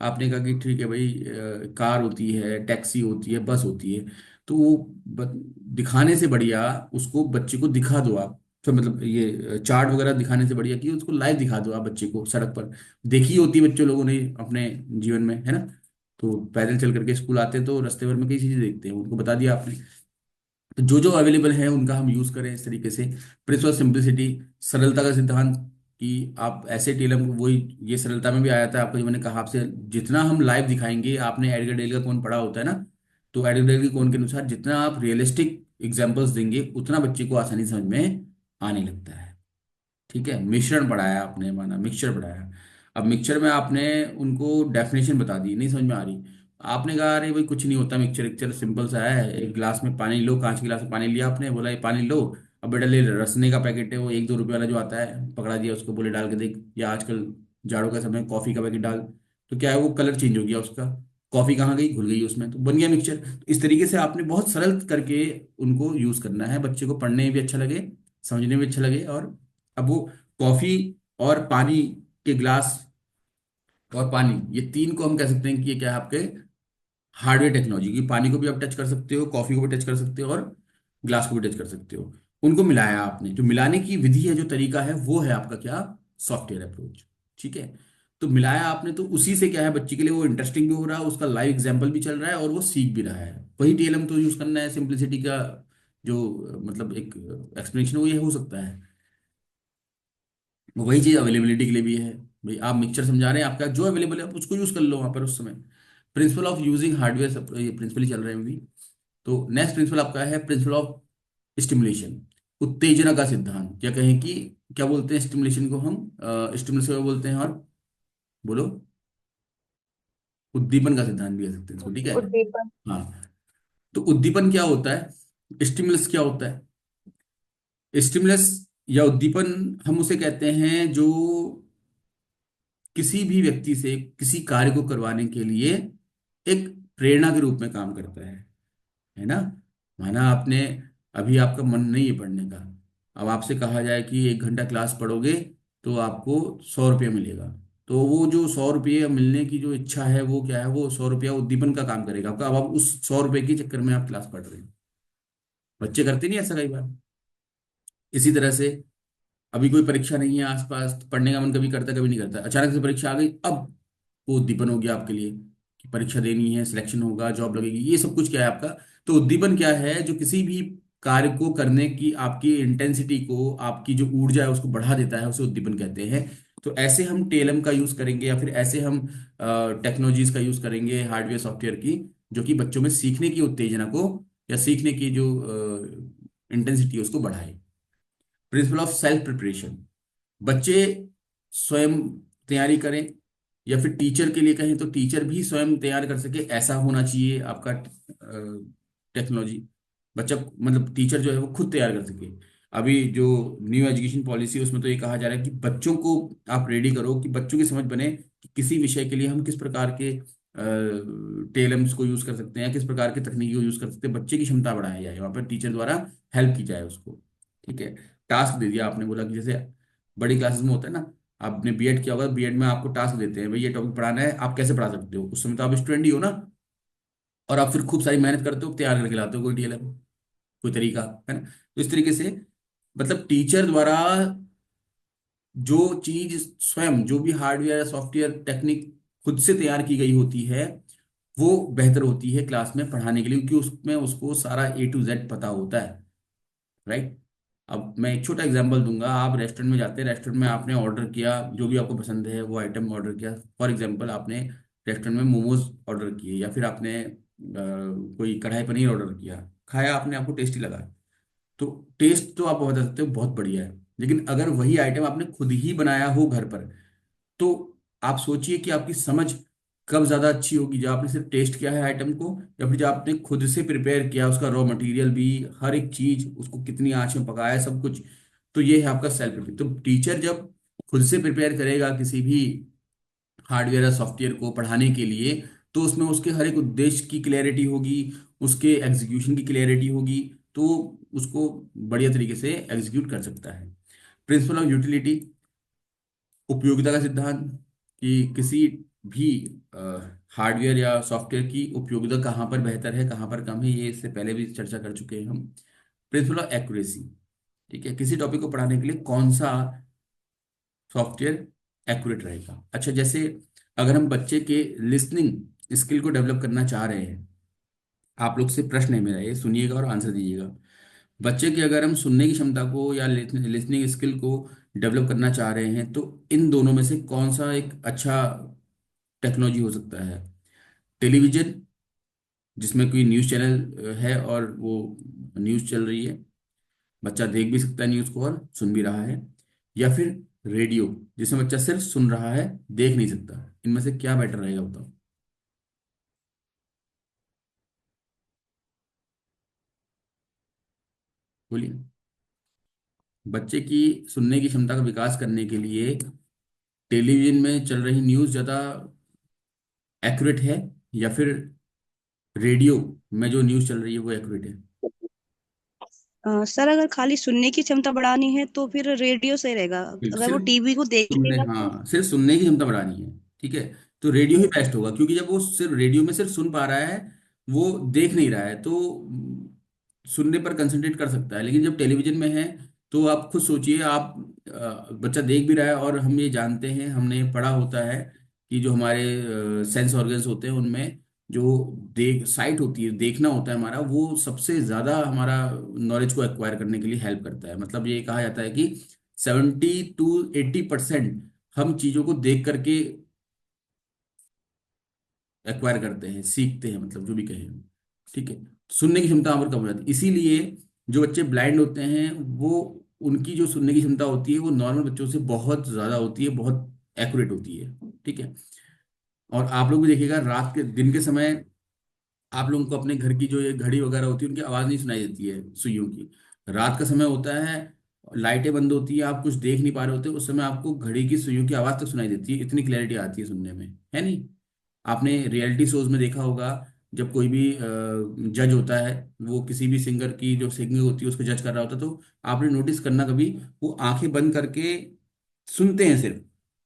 आपने कहा कि ठीक है भाई, कार होती है, टैक्सी होती है, बस होती है। तो वो दिखाने से बढ़िया उसको बच्चे को दिखा दो आप। तो मतलब ये चार्ट वगैरह दिखाने से बढ़िया कि उसको लाइव दिखा दो आप बच्चे को, सड़क पर देखी होती है बच्चों लोगों ने अपने जीवन में, है ना। तो पैदल चल करके स्कूल आते हैं तो रास्ते भर में कई चीजें देखते हैं, उनको बता दिया आपने। तो जो जो अवेलेबल है उनका हम यूज करें इस तरीके से। प्रिंसिपल सिंप्लिसिटी, सरलता का सिद्धांत, कि आप ऐसे टेलर को, वही ये सरलता में भी आया था आपको, जो मैंने कहा आपसे, जितना हम लाइव दिखाएंगे, आपने एडगर डेल का कौन पढ़ा होता है ना, तो एडगर डेल के कौन के अनुसार जितना आप रियलिस्टिक एग्जाम्पल्स देंगे उतना बच्चे को आसानी समझ में आने लगता है, ठीक है। मिश्रण पढ़ाया आपने, माना मिक्सचर पढ़ाया। अब मिक्सचर में आपने उनको डेफिनेशन बता दी, नहीं समझ में आ रही, आपने कहा अरे भाई कुछ नहीं होता मिक्सचर, मिक्सचर सिंपल सा है, एक गिलास में पानी लो, कांच के गिलास में पानी लिया आपने, बोला ये पानी लो। अब बेटा ले, रसने का पैकेट है वो 1-2 रुपए वाला जो आता है, पकड़ा दिया उसको, बोले डाल के देख, या आजकल जाड़ों का समय कॉफी का पैकेट डाल, तो क्या है वो कलर चेंज हो गया उसका, कॉफी कहाँ गई, घुल गई उसमें, तो बन गया मिक्सचर। तो इस तरीके से आपने बहुत सरल करके उनको यूज करना है, बच्चे को पढ़ने में भी अच्छा लगे, समझने में अच्छा लगे। और अब वो कॉफी और पानी के ग्लास और पानी, ये तीन को हम कह सकते हैं कि ये क्या है आपके हार्डवेयर टेक्नोलॉजी की। पानी को भी आप टच कर सकते हो, कॉफी को भी टच कर सकते हो, और ग्लास को भी टच कर सकते हो। उनको मिलाया आपने, जो मिलाने की विधि है, जो तरीका है, वो है आपका क्या, सॉफ्टवेयर अप्रोच, ठीक है। तो मिलाया आपने, तो उसी से क्या है बच्चे के लिए वो इंटरेस्टिंग भी हो रहा है, उसका लाइव एग्जाम्पल भी चल रहा है, और वो सीख भी रहा है। वही टीएलएम तो यूज करना है, सिंप्लिसिटी का जो मतलब एक एक्सप्लेनेशन वो ये हो सकता है। वही चीज अवेलेबिलिटी के लिए भी है। भाई आप मिक्सचर समझा रहे हैं, आपका जो अवेलेबल है आप उसको यूज कर लो वहां पर उस समय। प्रिंसिपल ऑफ यूजिंग हार्डवेयर, सब ये प्रिंसिपल ही चल रहे हैं अभी। तो नेक्स्ट प्रिंसिपल आपका है प्रिंसिपल ऑफ स्टिमुलेशन, उत्तेजना का सिद्धांत, या कहें कि क्या बोलते हैं स्टिमुलेशन को हम, स्टिमुलेशन बोलते हैं, और बोलो, उद्दीपन का सिद्धांत भी कह सकते हैं इसको, ठीक है। उद्दीपन। हाँ, तो उद्दीपन क्या होता है, स्टिमुलस क्या होता है। स्टिमुलस या उद्दीपन हम उसे कहते हैं जो किसी भी व्यक्ति से किसी कार्य को करवाने के लिए एक प्रेरणा के रूप में काम करता है ना। माना आपने, अभी आपका मन नहीं है पढ़ने का, अब आपसे कहा जाए कि 1 घंटा क्लास पढ़ोगे तो आपको 100 रुपया मिलेगा, तो वो जो 100 रुपये मिलने की जो इच्छा है वो क्या है, वो 100 रुपया उद्दीपन का काम करेगा आपका। अब आप उस 100 रुपये के चक्कर में आप क्लास पढ़ रहे हैं। बच्चे करते नहीं ऐसा कई बार। इसी तरह से अभी कोई परीक्षा नहीं है आसपास, तो पढ़ने का मन कभी करता कभी नहीं करता, अचानक से परीक्षा आ गई, अब वो उद्दीपन हो गया आपके लिए कि परीक्षा देनी है, सिलेक्शन होगा, जॉब लगेगी, ये सब कुछ क्या है आपका। तो उद्दीपन क्या है, जो किसी भी कार्य को करने की आपकी इंटेंसिटी को, आपकी जो ऊर्जा है उसको बढ़ा देता है, उसे उद्दीपन कहते हैं। तो ऐसे हम टेलम का यूज करेंगे, या फिर ऐसे हम टेक्नोलॉजीज का यूज करेंगे, हार्डवेयर सॉफ्टवेयर की, जो कि बच्चों में सीखने की उत्तेजना को या सीखने की जो इंटेंसिटी है उसको बढ़ाए। प्रिंसिपल ऑफ सेल्फ प्रिपरेशन, बच्चे स्वयं तैयारी करें, या फिर टीचर के लिए कहें तो टीचर भी स्वयं तैयार कर सके, ऐसा होना चाहिए आपका टेक्नोलॉजी। बच्चा मतलब टीचर जो है वो खुद तैयार कर सके। अभी जो न्यू एजुकेशन पॉलिसी है उसमें तो ये कहा जा रहा है कि बच्चों को आप रेडी करो, कि बच्चों की समझ बने कि किसी विषय के लिए हम किस प्रकार के टेलम्स को यूज कर सकते हैं, किस प्रकार की तकनीकी को यूज कर सकते हैं, बच्चे की क्षमता बढ़ाई जाए, वहाँ पर टीचर द्वारा हेल्प की जाए उसको, ठीक है। टास्क दे दिया आपने, बोला कि जैसे बड़ी क्लासेस में होता है ना, आपने बीएड किया होगा, बीएड में आपको टास्क देते हैं, भाई ये टॉपिक पढ़ाना है, आप कैसे पढ़ा सकते हो, उस समय तो आप स्टूडेंट ही हो ना, और आप फिर खूब सारी मेहनत करते हो, तैयार करके लाते हो कोई टीएलएम, कोई तरीका, है ना। तो इस तरीके से मतलब टीचर द्वारा जो चीज स्वयं, जो भी हार्डवेयर या सॉफ्टवेयर टेक्निक खुद से तैयार की गई होती है, वो बेहतर होती है क्लास में पढ़ाने के लिए, क्योंकि उसमें उसको सारा A to Z पता होता है, राइट। अब मैं एक छोटा एग्जांपल दूंगा, आप रेस्टोरेंट में जाते हैं, रेस्टोरेंट में आपने ऑर्डर किया जो भी आपको पसंद है वो आइटम ऑर्डर किया, फॉर एग्जांपल आपने रेस्टोरेंट में मोमोज ऑर्डर किए, या फिर आपने कोई कढ़ाई पनीर ऑर्डर किया, खाया आपने, आपको टेस्टी लगा, तो टेस्ट तो आप बता सकते हो बहुत बढ़िया है। लेकिन अगर वही आइटम आपने खुद ही बनाया हो घर पर, तो आप सोचिए कि आपकी समझ कब ज्यादा अच्छी होगी, जब आपने सिर्फ टेस्ट किया है आइटम को, या फिर जब आपने खुद से प्रिपेयर किया, उसका रॉ मटेरियल भी, हर एक चीज, उसको कितनी आंच में पकाया है, सब कुछ। तो ये है आपका सेल्फ प्रिपेयर। तो टीचर जब खुद से प्रिपेयर करेगा किसी भी हार्डवेयर या सॉफ्टवेयर को पढ़ाने के लिए, तो उसमें उसके हर एक उद्देश्य की क्लैरिटी होगी, उसके एग्जीक्यूशन की क्लैरिटी होगी, तो उसको बढ़िया तरीके से एग्जीक्यूट कर सकता है। प्रिंसिपल ऑफ यूटिलिटी, उपयोगिता का सिद्धांत, कि किसी भी हार्डवेयर या सॉफ्टवेयर की उपयोगिता कहाँ पर बेहतर है, कहाँ पर कम है, ये इससे पहले भी चर्चा कर चुके हैं हम। प्रिंसिपल ऑफ एक्यूरेसी, ठीक है, किसी टॉपिक को पढ़ाने के लिए कौन सा सॉफ्टवेयर एक्यूरेट रहेगा। अच्छा, जैसे अगर हम बच्चे के लिसनिंग स्किल को डेवलप करना चाह रहे हैं, आप लोग से प्रश्न है मेरा, ये सुनिएगा और आंसर दीजिएगा। बच्चे की अगर हम सुनने की क्षमता को या लिसनिंग स्किल को डेवलप करना चाह रहे हैं, तो इन दोनों में से कौन सा एक अच्छा टेक्नोलॉजी हो सकता है। टेलीविजन, जिसमें कोई न्यूज़ चैनल है और वो न्यूज़ चल रही है, बच्चा देख भी सकता है न्यूज़ को और सुन भी रहा है, या फिर रेडियो, जिसमें बच्चा सिर्फ सुन रहा है, देख नहीं सकता, इनमें से क्या बेटर रहेगा बताओ। बोलिए। बच्चे की सुनने की क्षमता का विकास करने के लिए टेलीविजन में चल रही न्यूज़ ज़्यादा एक्यूरेट है, या फिर रेडियो में जो न्यूज़ चल रही है वो एक्यूरेट है। सर अगर खाली सुनने की क्षमता बढ़ानी है तो फिर रेडियो सही रहेगा। अगर वो सिर्फ टीवी को सुनने, देखेगा तो। हाँ सिर्फ सुनने की क्षमता बढ़ानी है, ठीक है, तो रेडियो ही बेस्ट होगा, क्योंकि जब वो सिर्फ रेडियो में सिर्फ सुन पा रहा है, वो देख नहीं रहा है, तो सुनने पर कंसंट्रेट कर सकता है। लेकिन जब टेलीविजन में है, तो आप खुद सोचिए, आप बच्चा देख भी रहा है, और हम ये जानते हैं, हमने पढ़ा होता है कि जो हमारे सेंस ऑर्गन्स होते हैं उनमें जो देख साइट होती है, देखना होता है हमारा, वो सबसे ज्यादा हमारा नॉलेज को एक्वायर करने के लिए हेल्प करता है। मतलब ये कहा जाता है कि 70 to 80% हम चीजों को देख करके एक्वायर करते हैं, सीखते हैं, मतलब जो भी कहें हम, ठीक है। सुनने की क्षमता हमारी कम हो जाती है, इसीलिए जो बच्चे ब्लाइंड होते हैं वो, उनकी जो सुनने की क्षमता होती है वो नॉर्मल बच्चों से बहुत ज्यादा होती है, बहुत एक्यूरेट होती है, ठीक है। और आप लोग भी देखिएगा, रात के दिन के समय आप लोगों को अपने घर की जो ये घड़ी वगैरह होती है उनकी आवाज नहीं सुनाई देती है सुइयों की। रात का समय होता है, लाइटें बंद होती है, आप कुछ देख नहीं पा रहे होते, उस समय आपको घड़ी की सुइयों की आवाज तक सुनाई देती है, इतनी क्लैरिटी आती है सुनने में, है नहीं। आपने रियलिटी शोज में देखा होगा, जब कोई भी जज होता है, वो किसी भी सिंगर की जो सिंगिंग होती है उसको जज कर रहा होता है, तो आपने नोटिस करना कभी, वो आंखें बंद करके सुनते हैं सिर्फ,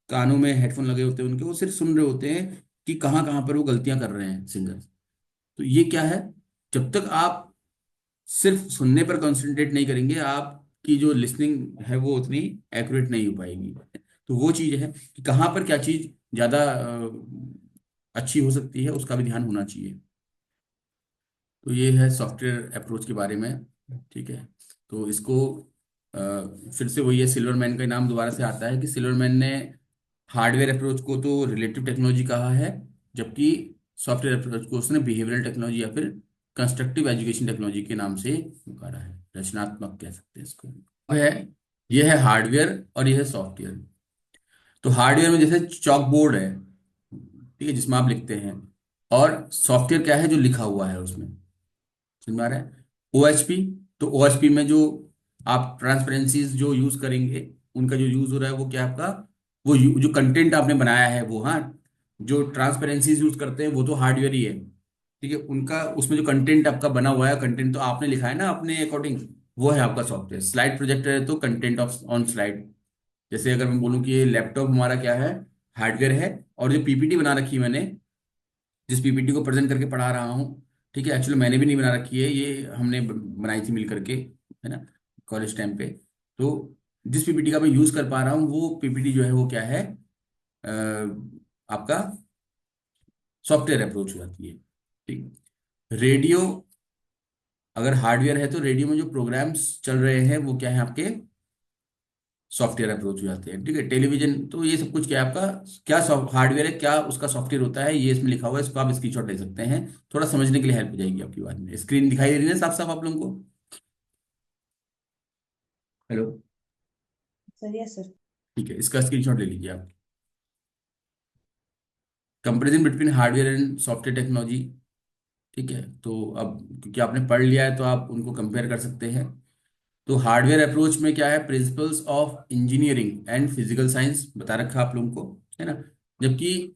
कानों में हेडफोन लगे होते हैं उनके, वो सिर्फ सुन रहे होते हैं कि कहाँ कहाँ पर वो गलतियां कर रहे हैं सिंगर। तो ये क्या है, जब तक आप सिर्फ सुनने पर कंसंट्रेट नहीं करेंगे, आपकी जो लिसनिंग है वो उतनी एक्यूरेट नहीं हो पाएगी। तो वो चीज है कि कहाँ पर क्या चीज ज्यादा अच्छी हो सकती है, उसका भी ध्यान होना चाहिए। तो ये है सॉफ्टवेयर अप्रोच के बारे में, ठीक है। तो इसको अ, फिर से वही है, सिल्वरमैन का नाम दोबारा से आता है कि सिल्वरमैन ने हार्डवेयर अप्रोच को तो रिलेटिव टेक्नोलॉजी कहा है, जबकि सॉफ्टवेयर अप्रोच को उसने बिहेवियरल टेक्नोलॉजी या फिर कंस्ट्रक्टिव एजुकेशन टेक्नोलॉजी के नाम से पुकारा है, रचनात्मक कह सकते हैं इसको। अब है, ये है हार्डवेयर और ये है सॉफ्टवेयर। तो हार्डवेयर में जैसे चॉक बोर्ड है, ठीक है, जिसमें आप लिखते हैं, और सॉफ्टवेयर क्या है, जो लिखा हुआ है उसमें, समझ में आ रहा है। ओएचपी, तो ओएचपी में जो आप ट्रांसपेरेंसीज जो यूज करेंगे, उनका जो यूज हो रहा है वो क्या है आपका, वो जो कंटेंट आपने बनाया है वो, हाँ, जो ट्रांसपेरेंसीज यूज करते हैं वो तो हार्डवेयर ही है, ठीक है। उनका उसमें जो कंटेंट आपका बना हुआ है, कंटेंट तो आपने लिखा है ना अपने अकॉर्डिंग, वो है आपका सॉफ्टवेयर। स्लाइड प्रोजेक्टर है तो कंटेंट ऑफ ऑन स्लाइड, जैसे अगर मैं बोलूँ कि ये लैपटॉप हमारा क्या है, हार्डवेयर है, और जो पीपीटी बना रखी है मैंने, जिस पीपीटी को प्रेजेंट करके पढ़ा रहा हूँ, ठीक है, एक्चुअली मैंने भी नहीं बना रखी है, ये हमने बनाई थी मिल करके, है ना, कॉलेज टाइम पे। तो जिस पीपीटी का मैं यूज कर पा रहा हूँ, वो पीपीटी जो है वो क्या है, अ, आपका सॉफ्टवेयर अप्रोच हो जाती है, ठीक। रेडियो, अगर हार्डवेयर है तो रेडियो में जो प्रोग्राम्स चल रहे हैं वो क्या है आपके, सॉफ्टवेयर अप्रोच हो जाते हैं, ठीक है। टेलीविजन, तो ये सब कुछ क्या है आपका, क्या हार्डवेयर है, क्या उसका सॉफ्टवेयर होता है, ये इसमें लिखा हुआ है, इसको आप स्क्रीनशॉट ले सकते हैं, थोड़ा समझने के लिए हेल्प हो जाएगी आपकी बात में। स्क्रीन दिखाई दे रही है साफ साफ आप लोगों को? हेलो? Sir, yes sir. ठीक है, इसका स्क्रीनशॉट ले लीजिए आप। Comparison between hardware and software technology, ठीक है। तो अब क्योंकि आपने पढ़ लिया है तो आप उनको कंपेयर कर सकते हैं। तो हार्डवेयर अप्रोच में क्या है, principles of engineering and physical science बता रखा है आप लोगों को, है ना। जबकि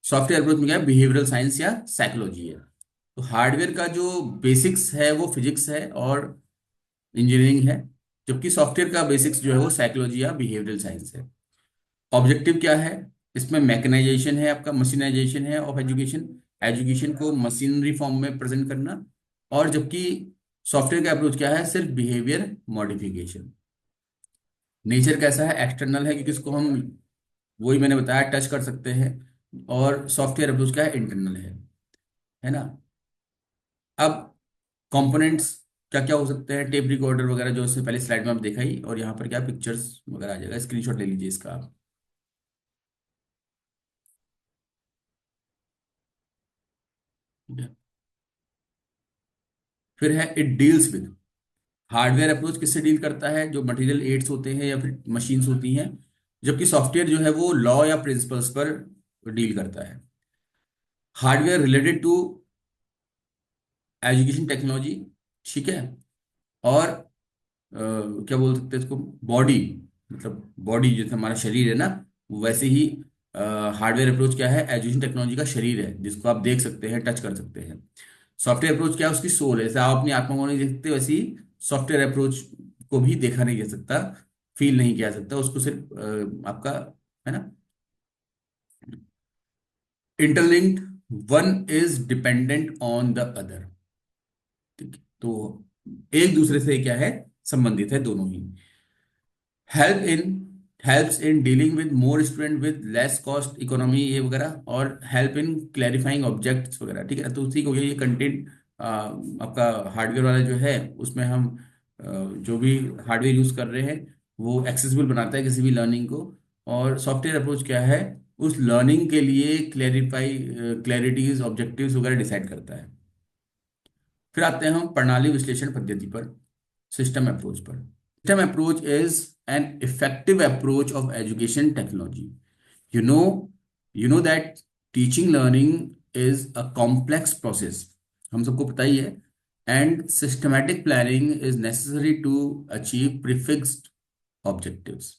सॉफ्टवेयर अप्रोच में क्या है, बिहेवियरल साइंस या साइकोलॉजी है। तो हार्डवेयर का जो बेसिक्स है वो फिजिक्स है और इंजीनियरिंग है, जबकि सॉफ्टवेयर का बेसिक्स जो है वो साइकोलॉजी या बिहेवियरल साइंस है। ऑब्जेक्टिव क्या है, इसमें मैकेनाइजेशन है, आपका मशीनाइजेशन है ऑफ एजुकेशन, एजुकेशन को मशीनरी फॉर्म में प्रेजेंट करना। और जबकि सॉफ्टवेयर का अप्रोच क्या है, सिर्फ बिहेवियर मॉडिफिकेशन। नेचर कैसा है, एक्सटर्नल है, क्योंकि इसको हम, वही मैंने बताया, टच कर सकते हैं। और सॉफ्टवेयर अप्रोच क्या है, इंटरनल है ना। अब कंपोनेंट्स क्या क्या हो सकते हैं, टेप रिकॉर्डर वगैरह, जो उससे पहले स्लाइड में आप देखा ही, और यहाँ पर क्या पिक्चर्स वगैरह आ जाएगा, स्क्रीनशॉट ले लीजिए इसका आप, ठीक है। फिर है it deals with, hardware approach किससे डील करता है, जो मटेरियल एड्स होते हैं या फिर मशीन्स होती हैं, जबकि सॉफ्टवेयर जो है वो लॉ या प्रिंसिपल्स पर डील करता है। Hardware related to education technology, ठीक है। और क्या बोल सकते हैं इसको, बॉडी, मतलब बॉडी जैसे हमारा शरीर है ना, वैसे ही हार्डवेयर अप्रोच क्या है, एजुकेशन टेक्नोलॉजी का शरीर है, जिसको आप देख सकते हैं, टच कर सकते हैं। सॉफ्टवेयर अप्रोच क्या है, उसकी सोल है, जैसे आप अपनी आत्मा को नहीं देख सकते, वैसे ही सॉफ्टवेयर अप्रोच को भी देखा नहीं जा सकता, फील नहीं किया जा सकता, उसको सिर्फ आपका, है ना, interlinked, one is dependent on the other, ठीक है। तो एक दूसरे से क्या है, संबंधित है दोनों ही। Help in, helps in dealing with more student with less cost economy, ये वगैरह, और हेल्प इन क्लैरिफाइंग ऑब्जेक्ट्स वगैरह, ठीक है। तो उसी को ये कंटेंट आपका हार्डवेयर वाला जो है, उसमें हम जो भी हार्डवेयर यूज कर रहे हैं वो एक्सेसिबल बनाता है किसी भी लर्निंग को, और सॉफ्टवेयर अप्रोच क्या है, उस लर्निंग के लिए क्लैरिटीज ऑब्जेक्टिव्स वगैरह डिसाइड करता है। फिर आते हैं हम प्रणाली विश्लेषण पद्धति पर, सिस्टम अप्रोच पर। System approach is an effective approach of education technology. You know you know that teaching learning is a complex process, हम सबको पता ही है, and systematic planning is necessary to achieve prefixed objectives.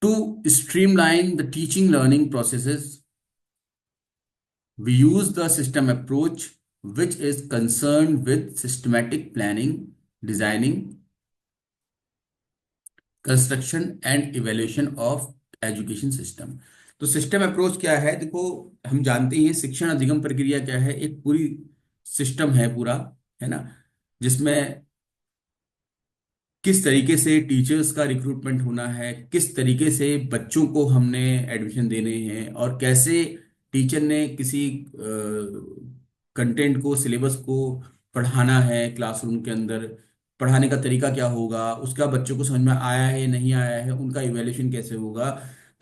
To streamline the teaching learning processes, we use the system approach, which is concerned with systematic planning, designing, construction and evaluation of education system. तो system approach क्या है, देखो हम जानते हैं शिक्षण अधिगम प्रक्रिया क्या है, एक पूरी सिस्टम है पूरा, है ना, जिसमें किस तरीके से टीचर्स का रिक्रूटमेंट होना है, किस तरीके से बच्चों को हमने एडमिशन देने हैं, और कैसे टीचर ने किसी कंटेंट को, सिलेबस को पढ़ाना है क्लासरूम के अंदर, पढ़ाने का तरीका क्या होगा, उसका बच्चों को समझ में आया है नहीं आया है, उनका इवैल्यूएशन कैसे होगा।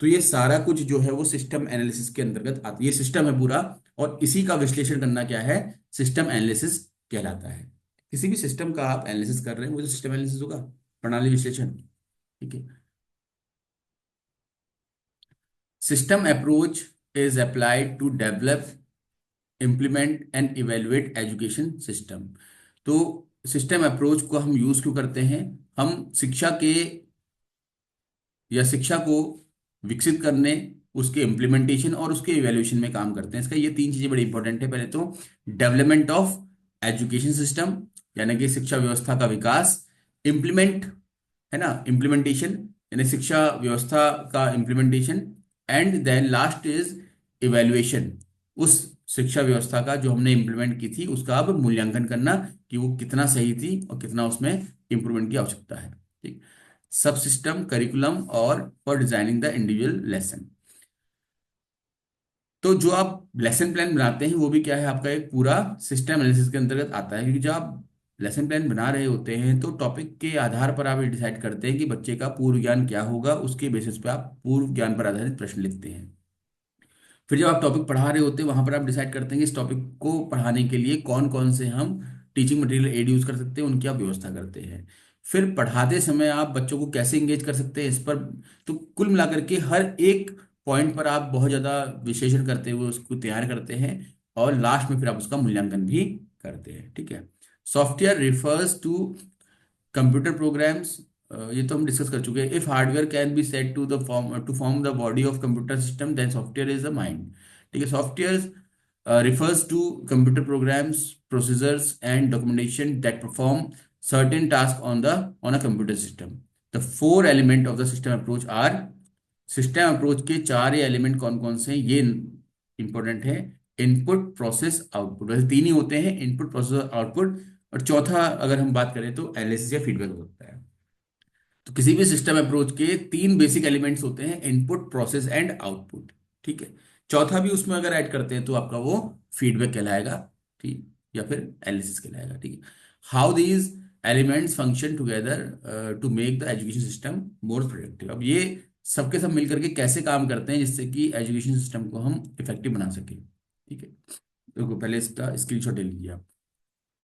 तो ये सारा कुछ जो है वो सिस्टम एनालिसिस के अंतर्गत आता है, ये सिस्टम है पूरा, और इसी का विश्लेषण करना क्या है, सिस्टम एनालिसिस कहलाता है। किसी भी सिस्टम का आप एनालिसिस कर रहे हैं वो तो सिस्टम एनालिसिस होगा, प्रणाली विश्लेषण। ठीक है। System approach is applied to develop, implement and evaluate education system. तो सिस्टम अप्रोच को हम यूज क्यों करते हैं, हम शिक्षा को विकसित करने, उसके इम्प्लीमेंटेशन और उसके इवेल्युएशन में काम करते हैं। इसका ये तीन चीजें बड़ी इंपॉर्टेंट है। पहले तो डेवलपमेंट ऑफ एजुकेशन सिस्टम, यानी कि शिक्षा व्यवस्था का विकास, इम्प्लीमेंट, है ना, इम्प्लीमेंटेशन यानी शिक्षा व्यवस्था का implementation, and then last is evaluation, उस शिक्षा व्यवस्था का जो हमने इम्प्लीमेंट की थी उसका अब मूल्यांकन करना कि वो कितना सही थी और कितना उसमें इंप्रूवमेंट की आवश्यकता है। ठीक। सब सिस्टम करिकुलम और for designing the individual lesson. तो जो आप लेसन प्लान बनाते हैं वो भी क्या है, आपका एक पूरा सिस्टम एनालिसिस के अंतर्गत आता है, क्योंकि जब आप लेसन प्लान बना रहे होते हैं तो टॉपिक के आधार पर आप ये डिसाइड करते हैं कि बच्चे का पूर्व ज्ञान क्या होगा, उसके बेसिस पे आप पूर्व ज्ञान पर आधारित प्रश्न लिखते हैं। फिर जब आप टॉपिक पढ़ा रहे होते हैं वहां पर आप डिसाइड करते हैं कि इस टॉपिक को पढ़ाने के लिए कौन कौन से हम टीचिंग मटेरियल एड यूज कर सकते हैं, उनकी आप व्यवस्था करते हैं। फिर पढ़ाते समय आप बच्चों को कैसे इंगेज कर सकते हैं इस पर। तो कुल मिलाकर के हर एक पॉइंट पर आप बहुत ज्यादा विश्लेषण करते हुए उसको तैयार करते हैं, और लास्ट में फिर आप उसका मूल्यांकन भी करते हैं। ठीक है। Software refers to computer programs, ये तो हम डिस्कस कर चुके हैं। If hardware can be set to the form the body of computer system then software is the mind. ठीक है। Software refers to computer programs, procedures and documentation that perform certain tasks on a computer system. The four element of the system approach are, system approach के चार ये element कौन कौन से हैं ये इंपॉर्टेंट है। इनपुट प्रोसेस आउटपुट, वैसे तीन ही होते हैं, इनपुट प्रोसेस आउटपुट, और चौथा अगर हम बात करें तो एनालिसिस या फीडबैक होता है। तो किसी भी सिस्टम अप्रोच के तीन बेसिक एलिमेंट्स होते हैं, इनपुट प्रोसेस एंड आउटपुट। ठीक है। चौथा भी उसमें अगर ऐड करते हैं तो आपका वो फीडबैक कहलाएगा, ठीक, या फिर एनालिसिस कहलाएगा। ठीक है। How these elements function together to make the education system more productive. अब ये सबके सब मिलकर के कैसे काम करते हैं जिससे कि एजुकेशन सिस्टम को हम इफेक्टिव बना सके। ठीक है। तो पहले इसका स्क्रीनशॉट ले लीजिए आप।